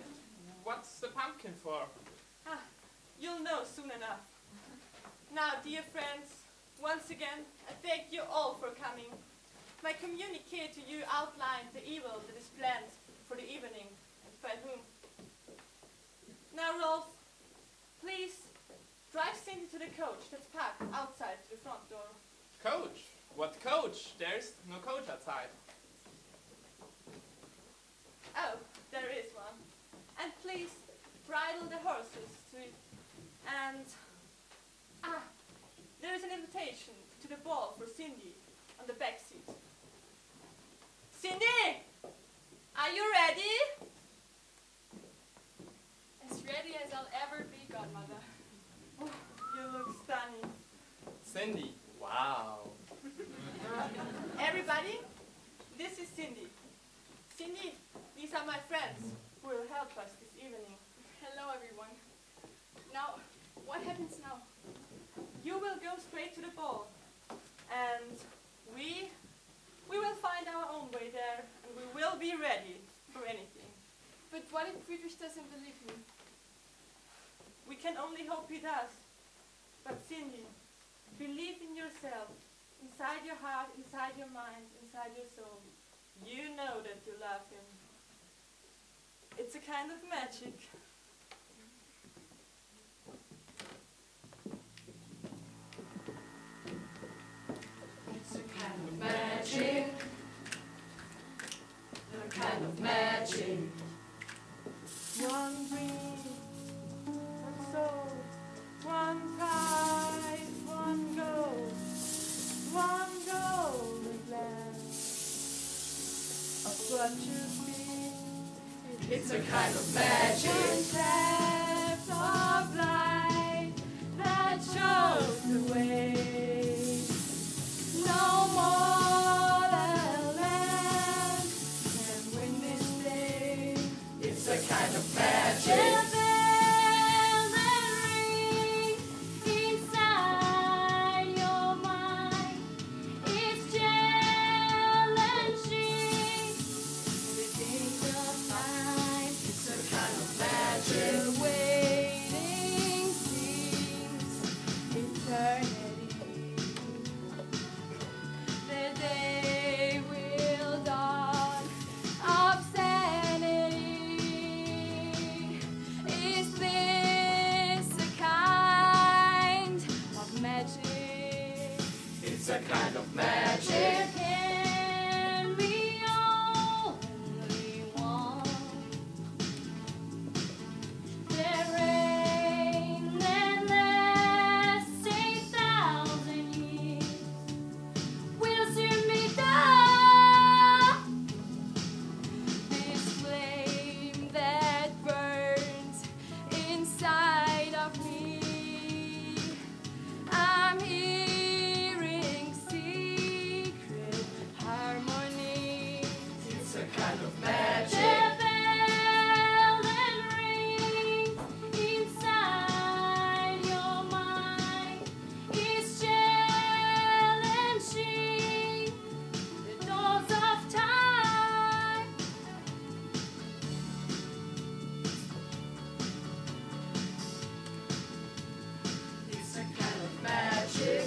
what's the pumpkin for? Ah, you'll know soon enough. Now, dear friends, once again, I thank you all for coming. My communique to you outlined the evil that is planned for the evening, and by whom. Now, Rolf, please drive Cindy to the coach that's parked outside the front door. Coach? What coach? There's no coach outside. Oh, there is one. And please bridle the horses to it. And there is an invitation to the ball for Cindy on the back seat. Cindy! Are you ready? As ready as I'll ever be, Godmother. Oh, you look stunning. Cindy, wow. Everybody, this is Cindy. Cindy, these are my friends who will help us this evening. Hello, everyone. Now, what happens now? You will go straight to the ball, and we will find our own way there, and we will be ready for anything. But what if Friedrich doesn't believe me? We can only hope he does. But Cindy, believe in yourself, inside your heart, inside your mind, inside your soul. You know that you love him. It's a kind of magic. It's a kind of magic. A kind of magic. One dream, one soul, one prize, one goal, one golden glance of what should be. It's a kind of magic. One cleft of light that shows the way. No mortal man can win this day. It's a kind of magic. It's a kind of magic. Can we only want the rain that lasts 8,000 years will soon be done. This flame that burns inside of me, I'm hearing secret harmonies. It's a kind of magic. The bell that rings inside your mind is challenging the doors of time. It's a kind of magic.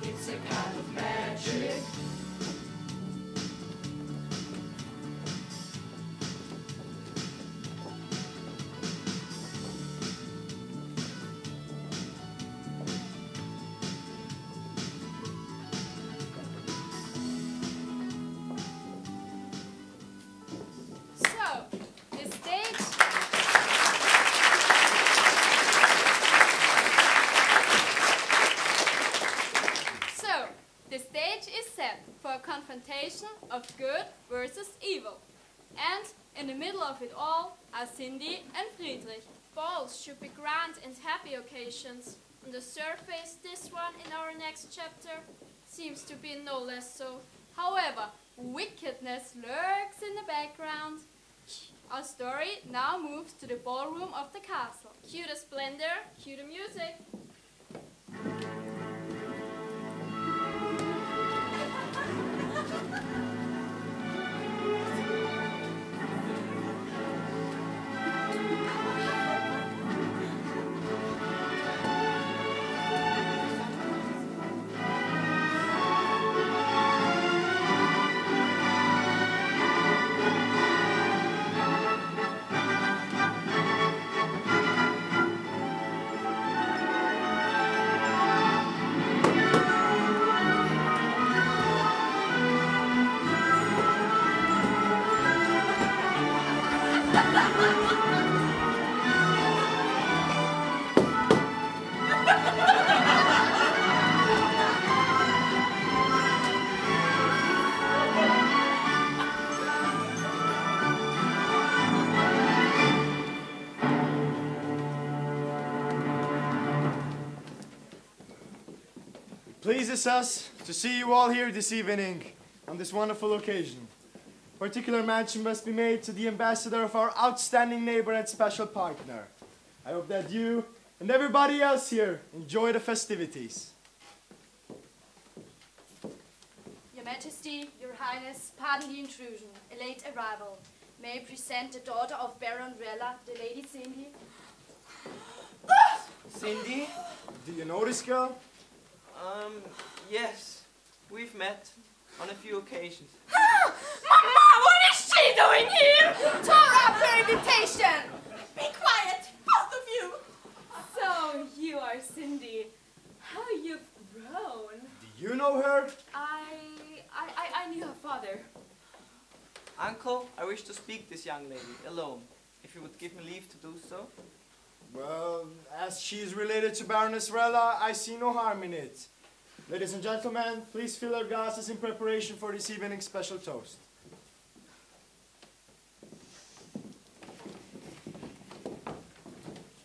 It's a kind of magic. So, the stage. So, the stage is set for a confrontation of good versus evil. And in the middle of it all are Cindy and Friedrich. Balls should be grand and happy occasions. On the surface, this one in our next chapter seems to be no less so. However, wickedness lurks in the background. Our story now moves to the ballroom of the castle. Cue the splendor, cue the music. pleases us to see you all here this evening on this wonderful occasion. Particular mention must be made to the ambassador of our outstanding neighbor and special partner. I hope that you and everybody else here enjoy the festivities. Your Majesty, Your Highness, pardon the intrusion, a late arrival. May I present the daughter of Baron Rella, the Lady Cindy? Cindy? Do you know this girl? Yes. We've met on a few occasions. Mama, what is she doing here? Tore up her invitation! Be quiet, both of you! So, you are Cindy. How you've grown. Do you know her? I knew her father. Uncle, I wish to speak this young lady alone. If you would give me leave to do so. Well, as she is related to Baroness Rella, I see no harm in it. Ladies and gentlemen, please fill your glasses in preparation for this evening's special toast.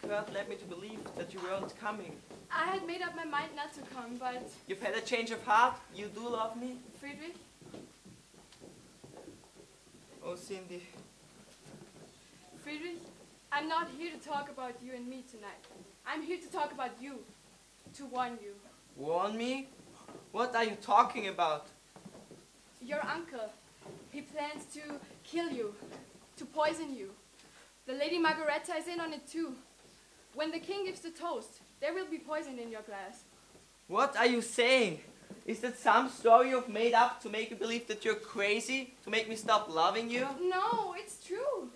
Kurt led me to believe that you weren't coming. I had made up my mind not to come, but You've had a change of heart? You do love me? Friedrich, Oh, Cindy. Friedrich, I'm not here to talk about you and me tonight. I'm here to talk about you, to warn you. Warn me? What are you talking about? Your uncle, he plans to kill you, to poison you. The Lady Margareta is in on it too. When the king gives the toast, there will be poison in your glass. What are you saying? Is that some story you've made up to make me believe that you're crazy? To make me stop loving you? No, it's true.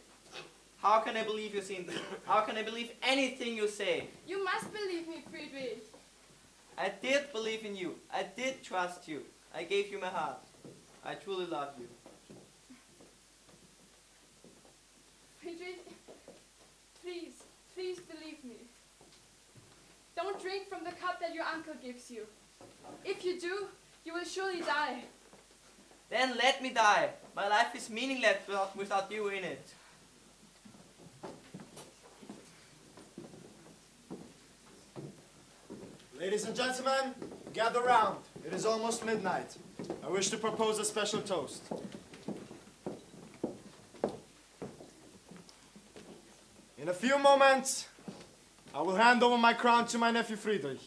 How can I believe you, Cindy? How can I believe anything you say? You must believe me, Friedrich. I did believe in you. I did trust you. I gave you my heart. I truly love you. Friedrich, please, please believe me. Don't drink from the cup that your uncle gives you. If you do, you will surely die. Then let me die. My life is meaningless without you in it. Ladies and gentlemen, gather round. It is almost midnight. I wish to propose a special toast. In a few moments, I will hand over my crown to my nephew Friedrich.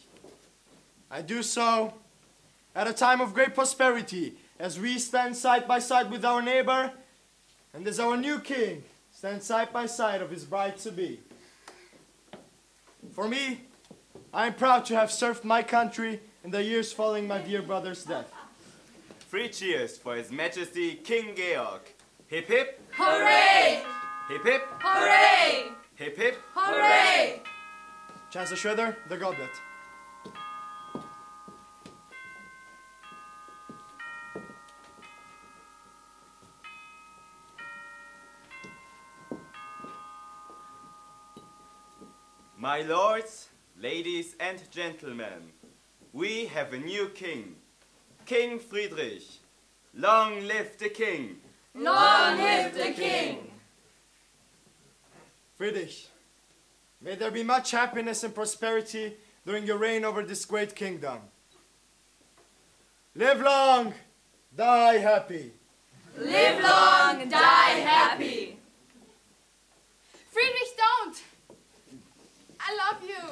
I do so at a time of great prosperity, as we stand side by side with our neighbor, and as our new king stands side by side of his bride-to-be. For me, I am proud to have served my country in the years following my dear brother's death. 3 cheers for His Majesty King Georg. Hip hip. Hooray! Hip hip. Hooray! Hip hip. Hooray! Chancellor Schroeder, the goblet. My lords, ladies and gentlemen, we have a new king, King Friedrich. Long live the king! Long live the king! Friedrich, may there be much happiness and prosperity during your reign over this great kingdom. Live long, die happy. Live long, die happy. Friedrich, don't! I love you.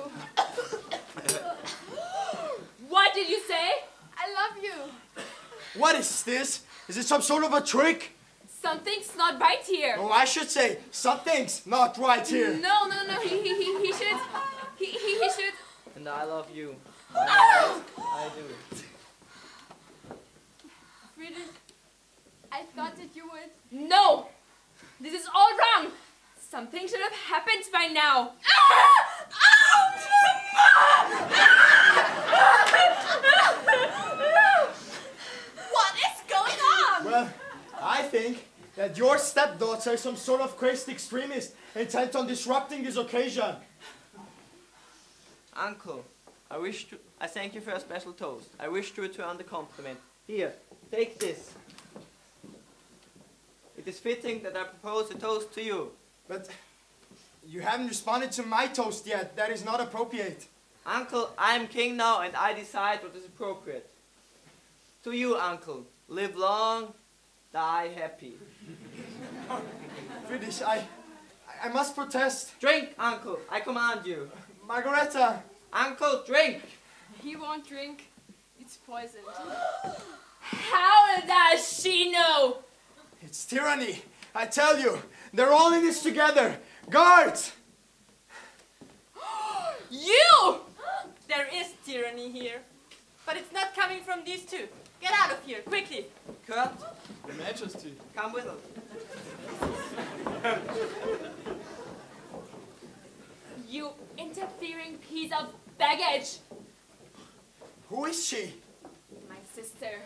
What did you say? I love you. What is this? Is it some sort of a trick? Something's not right here. Oh, I should say, something's not right here. No, he should. He should. And I love you. I do. Friedrich, I thought that you would. No! This is all wrong! Something should have happened by now. What is going on? Well, I think that your stepdaughter is some sort of crazy extremist intent on disrupting this occasion. Uncle, I thank you for a special toast. I wish to return the compliment. Here, take this. It is fitting that I propose a toast to you. But you haven't responded to my toast yet. That is not appropriate. Uncle, I'm king now and I decide what is appropriate. To you, Uncle, live long, die happy. Friedrich, I must protest. Drink, Uncle, I command you. Margareta! Uncle, drink! He won't drink. It's poisoned. How does she know? It's tyranny, I tell you. They're all in this together. Guards! You! There is tyranny here. But it's not coming from these two. Get out of here, quickly. Kurt, Your Majesty. come with us. You interfering piece of baggage! Who is she? My sister.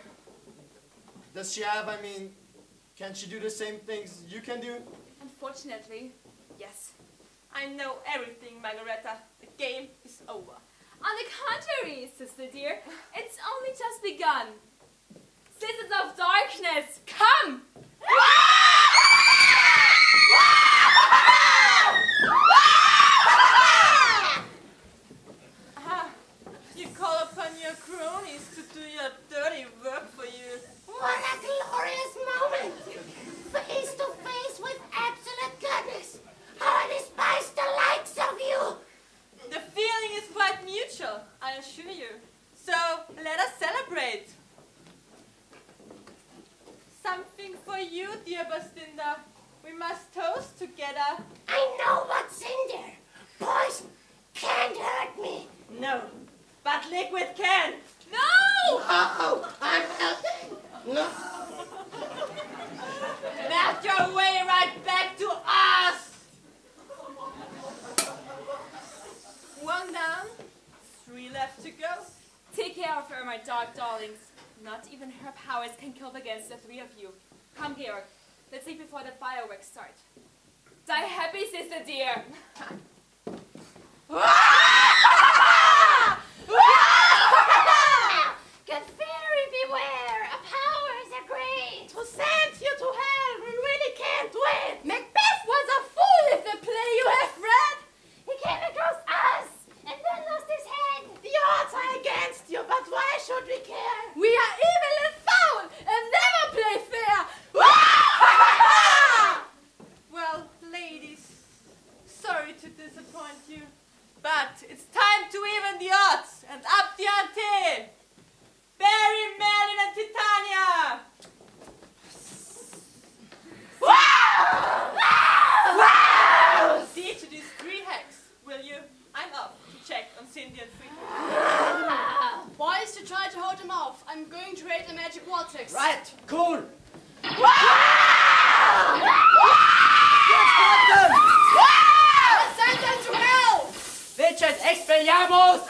Does she have, can she do the same things you can do? Unfortunately, yes. I know everything, Margareta. The game is over. On the contrary, sister dear, it's only just begun. Citizens of darkness, come! You call upon your cronies to do your dirty work for you. What a glorious moment! Face to face with absolute goodness! How I despise the likes of you! The feeling is quite mutual, I assure you. So, let us celebrate. Something for you, dear Bastinda. We must toast together. I know what's in there. Poison can't hurt me. No, but liquid can. No! Oh, I'm melting. No. Melt your way right back to us. One down, 3 left to go. Take care of her, my dark darlings. Not even her powers can cope against the 3 of you. Come, Georg. Let's leave before the fireworks start. Die happy, sister dear. Good fairy, beware! Our powers are great! Who sent you to hell? We really can't win! Macbeth was a fool if the play you have read. He came across us and then lost his head. The odds are against you, but why should we care? We are evil and foul and never play fair. Well, ladies, sorry to disappoint you, but it's time to even the odds and up the ante. Barry, Merlin, and Titania. See to these 3 hacks, will you? I'm off to check on Cindy and Friedrich. Boys, to try to hold him off. I'm going to create a magic vortex. Right, cool. Send them to hell! Witches expelliarmus!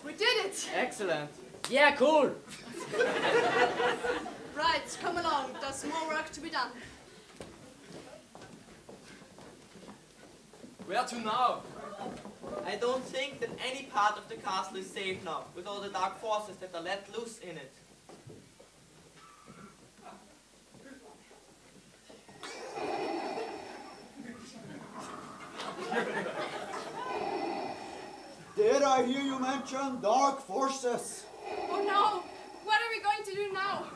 We did it! Excellent. Yeah, cool. Right, come along. There's more work to be done. Where to now? I don't think that any part of the castle is safe now, with all the dark forces that are let loose in it. Did I hear you mention dark forces? Oh no! What are we going to do now?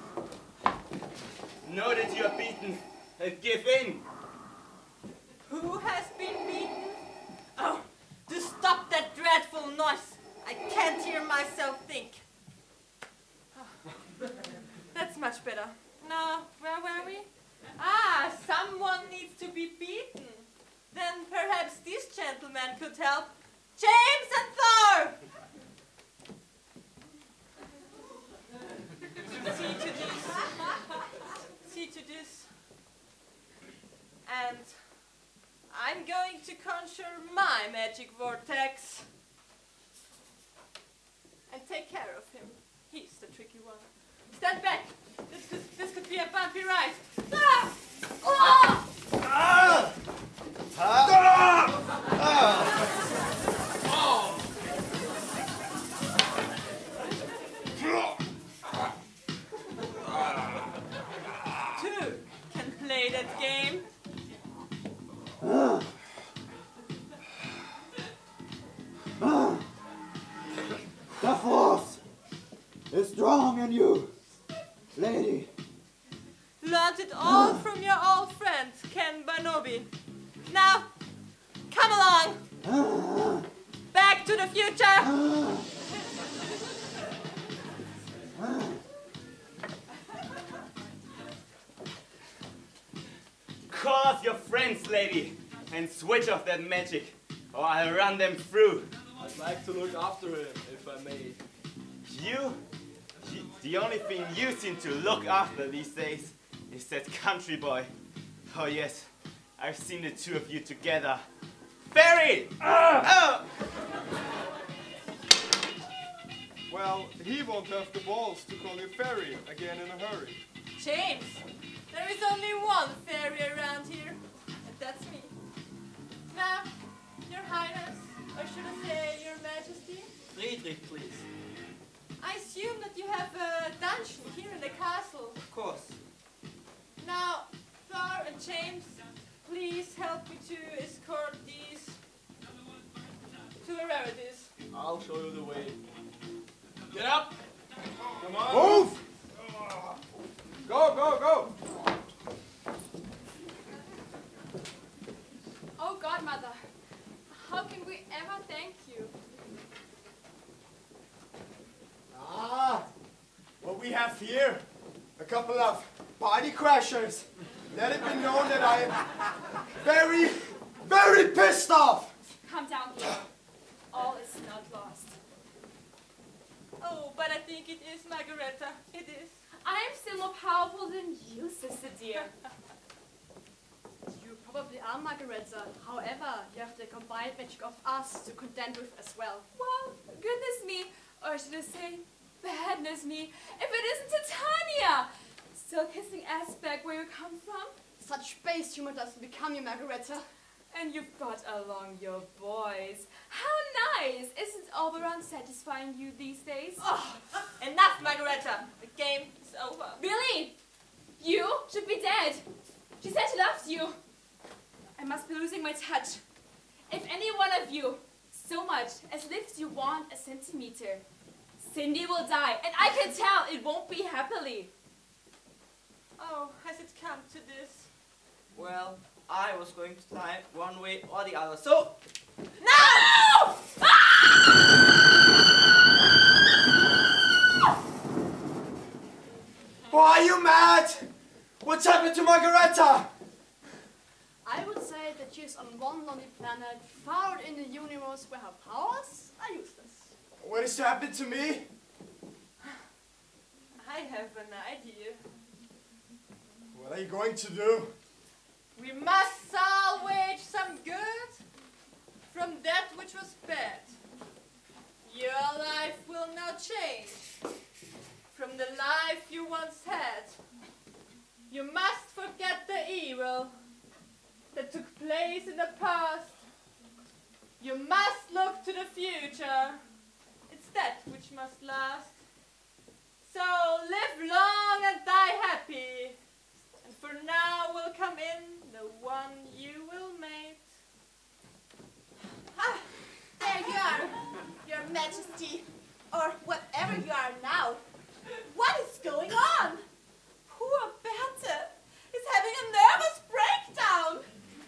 Know that you are beaten. Give in. Who has been beaten? Oh, to stop that dreadful noise. I can't hear myself think. Oh, that's much better. Now, where were we? Ah, someone needs to be beaten. Then perhaps this gentleman could help. James and Thor! See to this. See to this. And I'm going to conjure my magic vortex. And take care of him. He's the tricky one. Stand back. This could be a bumpy ride. Ah! Oh! Ah! Two can play game. The force is strong in you, lady. Learned it all from your old friend, Ken Barnobi. Now, come along. Back to the future. Call off your friends, lady, and switch off that magic, or I'll run them through. I'd like to look after him, if I may. You? The only thing you seem to look after these days is that country boy. Oh yes, I've seen the two of you together. Ferry! Oh! Well, he won't have the balls to call you Ferry again in a hurry. James, there is only one fairy around here, and that's me. Now, Your Highness, or should I say Your Majesty, Friedrich, please. I assume that you have a dungeon here in the castle. Of course. Now, Thor and James, please help me to escort these to wherever it is. I'll show you the way. Get up! Come on! Move! Go, go, go! Oh, Godmother, how can we ever thank you? Ah, what we have here, a couple of party crashers. Let it be known that I am very, very pissed off. Come down here. All is not lost. Oh, but I think it is, Margareta. It is. I am still more powerful than you, sister dear. You probably are, Margareta. However, you have the combined magic of us to contend with as well. Well, goodness me, or should I say, badness me, if it isn't Titania! Still kissing ass back where you come from? Such base humor doesn't become you, Margareta. And you've brought along your boys. How nice! Isn't Oberon satisfying you these days? Oh, enough, Margareta. The game is over. Really? You should be dead. She said she loves you. I must be losing my touch. If any one of you so much as lifts you 1 centimeter, Cindy will die, and I can tell it won't be happily. Oh, has it come to this? Well, I was going to die one way or the other, so... No! Why are you mad? What's happened to Margareta? I would say that she is on one lonely planet far out in the universe where her powers are useless. What is to happen to me? I have an idea. What are you going to do? We must salvage some good from that which was bad. Your life will now change from the life you once had. You must forget the evil that took place in the past. You must look to the future. It's that which must last. So live long and die happy. And for now will come in the one you will mate. Ah, there you are, Your Majesty, or whatever you are now. What is going on? Poor Bertha is having a nervous breakdown.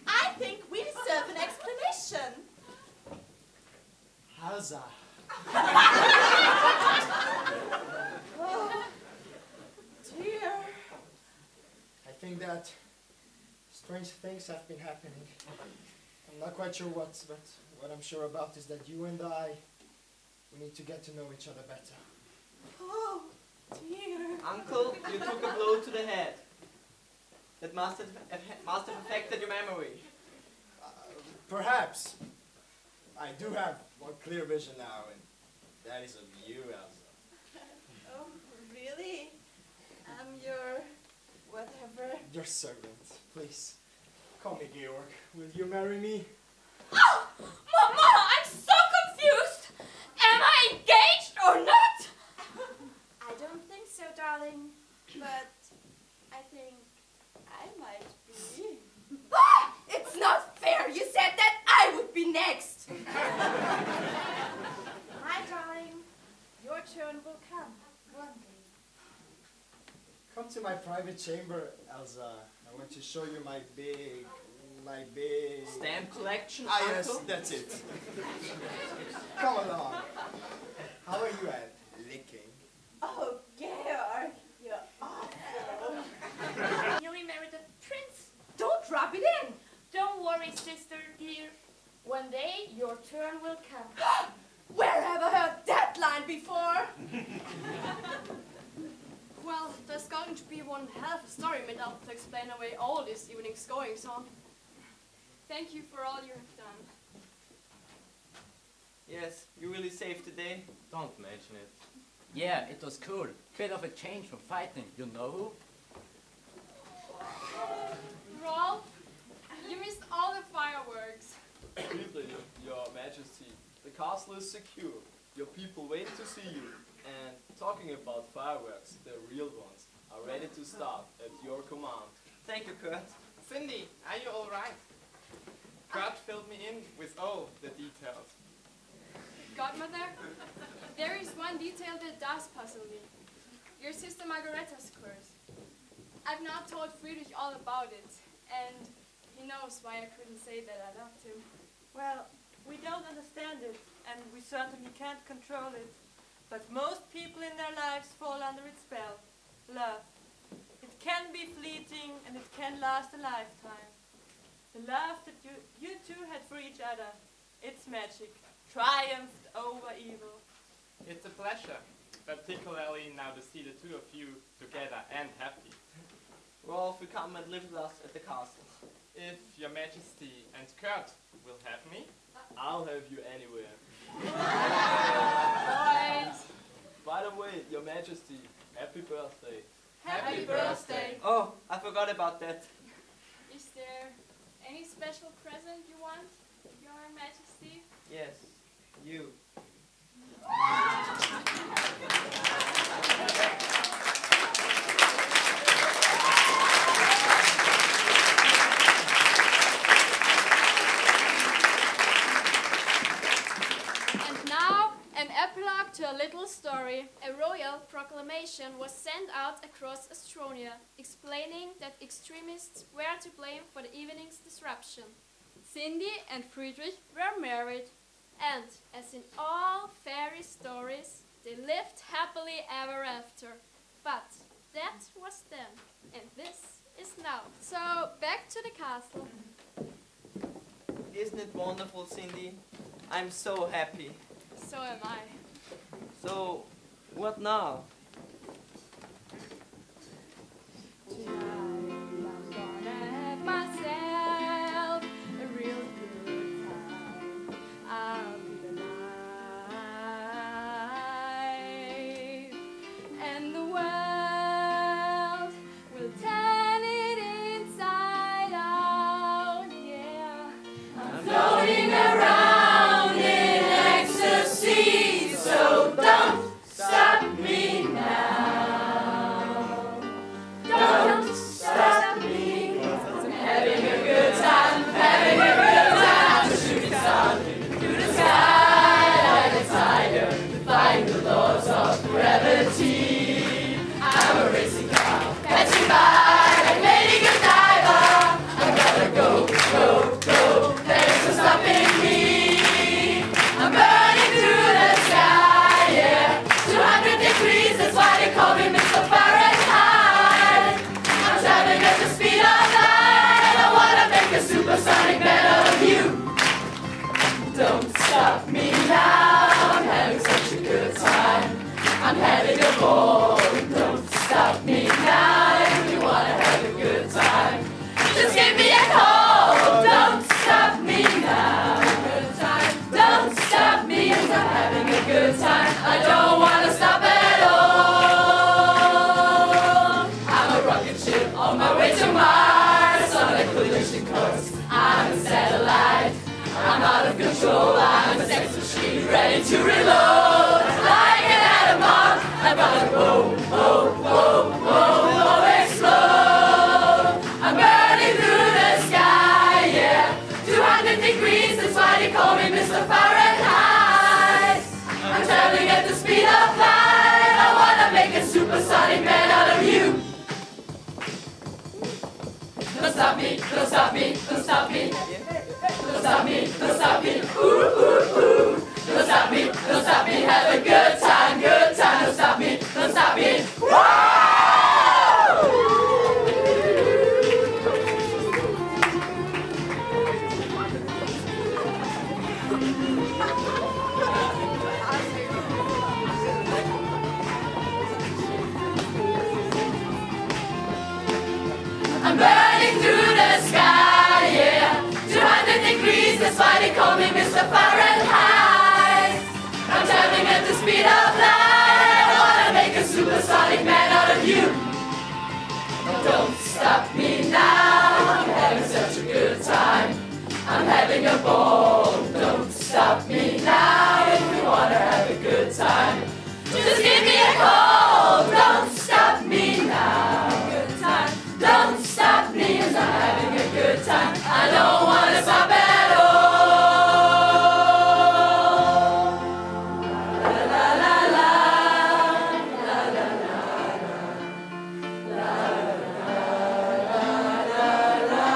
I think we deserve an explanation. Haza. Oh, dear. I think that strange things have been happening. I'm not quite sure what, but what I'm sure about is that you and I, we need to get to know each other better. Oh, dear. Uncle, you took a blow to the head. That must have affected your memory. Perhaps. I do have one clear vision now, and that is of you, Elsa. Oh, really? I'm your whatever. Your servant, please. Call me Georg. Will you marry me? Oh! Mama, I'm so confused! Am I engaged or not? I don't think so, darling, but I think I might be. Ah, it's not fair. You said that I would be next. My darling, your turn will come one day. Come to my private chamber, Elsa. I want to show you my big... Stamp collection, Ah, yes, Uncle? that's it. Come along. How are you at licking? Oh, Georg, you're awful. Nearly married a prince. Don't rub it in. Don't worry, sister dear. One day your turn will come. Where have I heard that line before? Well, there's going to be one hell of a story made up to explain away all this evening's goings on. Thank you for all you have done. Yes, you really saved the day. Don't mention it. Yeah, it was cool. Bit of a change from fighting, you know who? Rolf, you missed all the fireworks. Really, Your Majesty, the castle is secure. Your people wait to see you. And talking about fireworks, the real ones are ready to start at your command. Thank you, Kurt. Cindy, are you all right? Kurt filled me in with all the details. Godmother, there is one detail that does puzzle me. Your sister Margaretta's curse. I've now told Friedrich all about it, and he knows why I couldn't say that I loved him. Well, we don't understand it, and we certainly can't control it. But most people in their lives fall under its spell. Love. It can be fleeting, and it can last a lifetime. The love that you two had for each other, it's magic. Triumphed over evil. It's a pleasure, particularly now to see the two of you together and happy. Rolf will come and live with us at the castle. If Your Majesty and Kurt will have me, I'll have you anywhere. Boys! By the way, Your Majesty, happy birthday. Happy birthday! Oh, I forgot about that. Is there any special present you want, Your Majesty? Yes, you. And now, an epilogue to a little story. A royal proclamation was sent out across Astronia, explaining that extremists were to blame for the evening's disruption. Cindy and Friedrich were married, and, as in all fairy stories, they lived happily ever after. But that was then, and this is now. So, back to the castle. Isn't it wonderful, Cindy? I'm so happy. So am I. So, what now? Have myself a real good time. I'll be the life, and the world will turn it inside out. Yeah, I'm floating around in ecstasy, so don't stop me now. Don't stop me. I'm having a good time, having a good time. Shooting star to the sky like a tiger, defying the laws of gravity. I'm a racing car, passing by like Lady Godiva. I gotta go, go, go. There's no stopping me. I'm burning through the sky, yeah. 200 degrees, that's why they call me Mr. Fahrenheit. I'm traveling at the speed of light. I wanna make a supersonic man of you. Don't stop me now. I'm having such a good time. I'm having a ball. Don't stop me now. If you wanna have a good time, just give me a call. Don't stop me now. Good time. Don't stop me 'cause I'm having a good time. I don't wanna stop at all. I'm a rocket ship on my way to Mars on a collision course. I'm a satellite. I'm out of control. I'm a sex machine ready to reload. Like an atom bomb, I'm gonna whoa, whoa, whoa, whoa, whoa, explode. I'm me, don't stop me. Don't stop me, don't stop me. Ooh, ooh, ooh. Don't stop me, don't stop me. Have a good time, good time. Don't stop me, don't stop me. I'm burning through the sky, yeah. 200 degrees, that's why they call me Mr. Fahrenheit. I'm traveling at the speed of light. I wanna make a supersonic man out of you. Don't stop me now. I'm having such a good time. I'm having a ball. Don't stop me now. If you wanna have a good time, just give me a call. Don't stop me now. Good time. Don't stop me, 'cause I'm having a good time. I don't wanna stop at all. La la la la, la la la la, la la la la,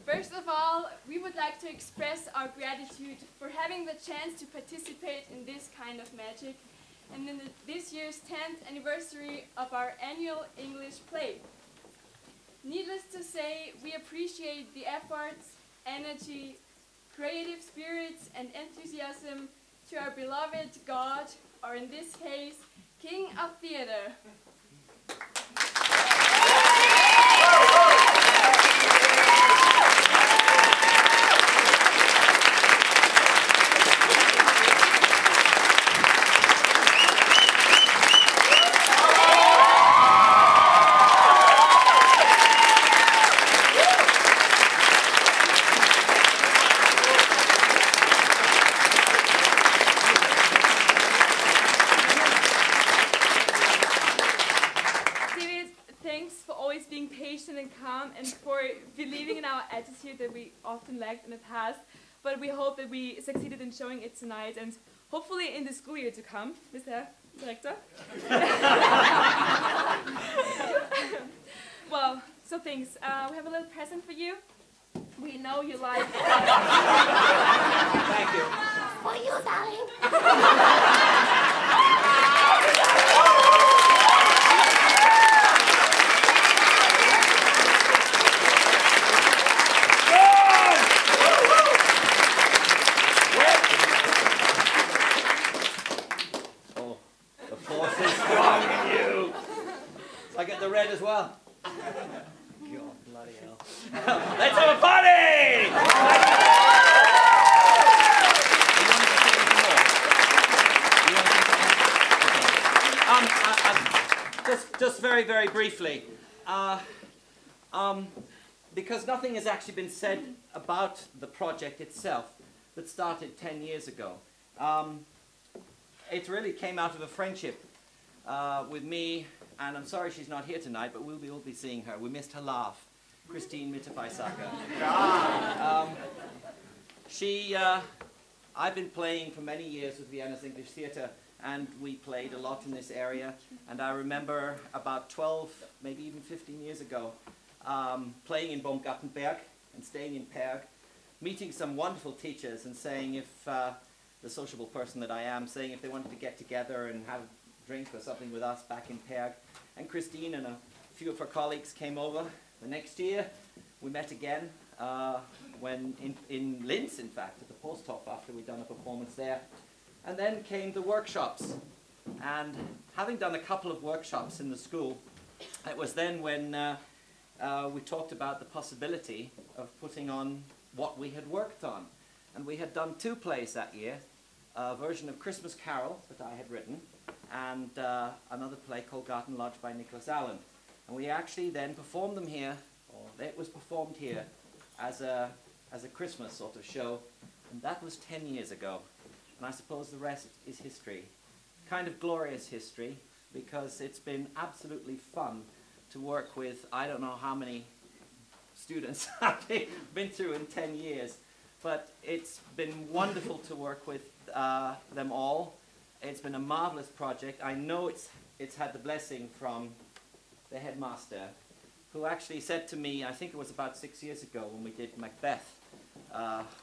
First of all, we would like to express our gratitude for having the chance to participate in this kind of magic and in this year's 10th anniversary of our annual English play. Needless to say, we appreciate the efforts, energy, creative spirits and enthusiasm to our beloved God, or in this case, King of Theater. And for believing in our attitude that we often lacked in the past, but we hope that we succeeded in showing it tonight and hopefully in the school year to come, Mr. Director. Well, so thanks. We have a little present for you. We know you like it. Thank you. For you, darling. I get the red as well. God, bloody hell. Let's have a party! Just very, very briefly, because nothing has actually been said about the project itself that started 10 years ago. It really came out of a friendship with me, and I'm sorry she's not here tonight, but we'll be seeing her. We missed her laugh, Christine Mitterweissacker. I've been playing for many years with Vienna's English Theatre, and we played a lot in this area. And I remember about 12, maybe even 15 years ago, playing in Baumgartenberg and staying in Perg, meeting some wonderful teachers and saying if, the sociable person that I am, saying if they wanted to get together and have a drink or something with us back in Perg. And Christine and a few of her colleagues came over. The next year, we met again, when in Linz, in fact, at the Posthof, after we'd done a performance there. And then came the workshops. And having done a couple of workshops in the school, it was then when we talked about the possibility of putting on what we had worked on. And we had done 2 plays that year, a version of Christmas Carol that I had written, and another play called Garden Lodge by Nicholas Allen. And we actually then performed them here, or it was performed here, as a Christmas sort of show. And that was 10 years ago. And I suppose the rest is history. Kind of glorious history, because it's been absolutely fun to work with, I don't know how many students I've been through in 10 years. But it's been wonderful to work with them all. It's been a marvelous project. I know it's had the blessing from the headmaster, who actually said to me, I think it was about 6 years ago when we did Macbeth,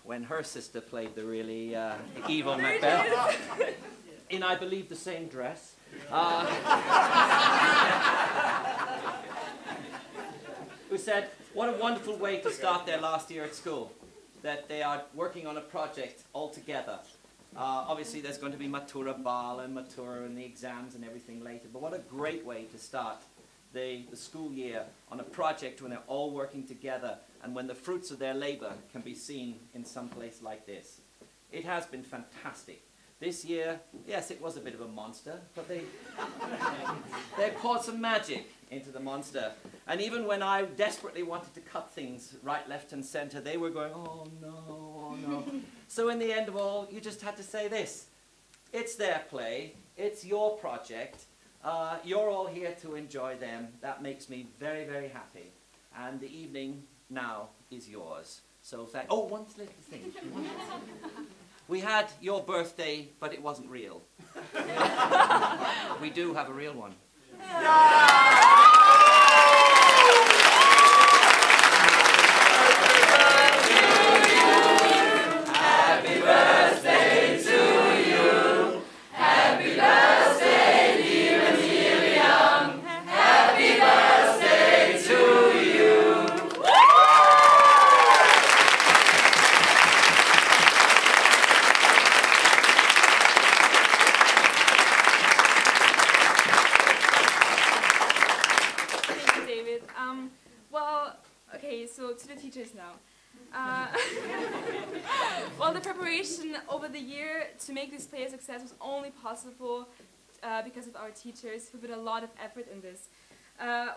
when her sister played the really evil Macbeth, in, I believe, the same dress. Who said, what a wonderful way to start their last year at school, that they are working on a project all together. Obviously there's going to be Matura Ball and Matura and the exams and everything later, but what a great way to start the school year on a project when they're all working together and when the fruits of their labor can be seen in some place like this. It has been fantastic. This year, yes, it was a bit of a monster, but they poured some magic into the monster. And even when I desperately wanted to cut things right, left, and center, they were going, oh no, oh no. So in the end of all, you just had to say this. It's their play, it's your project, you're all here to enjoy them. That makes me very, very happy. And the evening now is yours. So oh, one little thing. We had your birthday, but it wasn't real. We do have a real one. Happy birthday to you. Happy birthday, dear Miriam. Happy birthday to you. Okay, so to the teachers now. Well, the preparation over the year to make this play a success was only possible because of our teachers who put a lot of effort in this.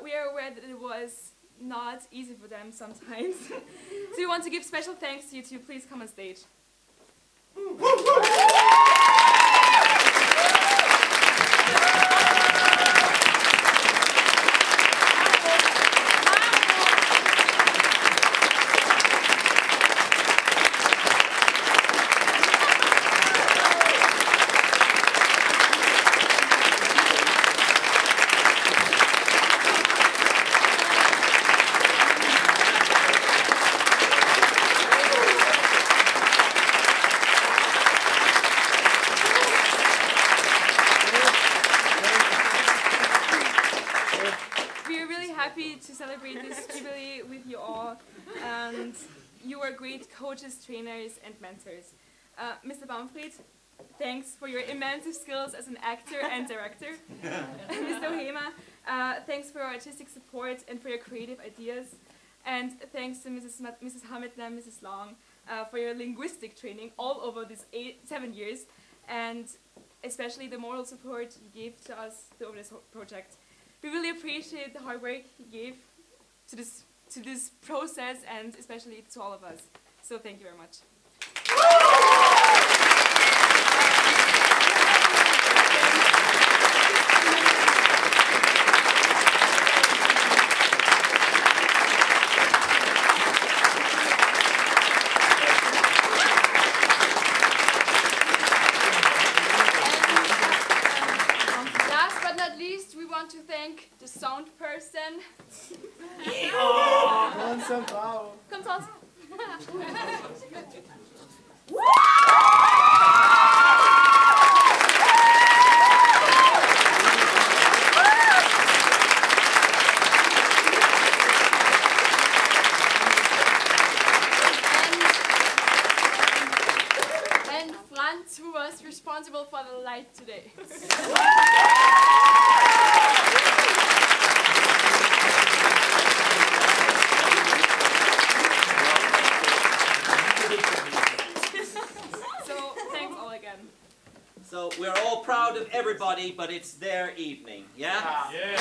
We are aware that it was not easy for them sometimes. So we want to give special thanks to you two. Please come on stage. Coaches, trainers, and mentors. Mr. Baumfried, thanks for your immense skills as an actor and director. Mr. Ohema, thanks for your artistic support and for your creative ideas. And thanks to Mrs. Hametner and Mrs. Long for your linguistic training all over these 7 years, and especially the moral support you gave to us over this whole project. We really appreciate the hard work you gave to this process, and especially to all of us. So thank you very much. To thank the sound person. Kommt raus. And Franz, who was responsible for the light today. So we're all proud of everybody, but it's their evening, yeah? Yeah.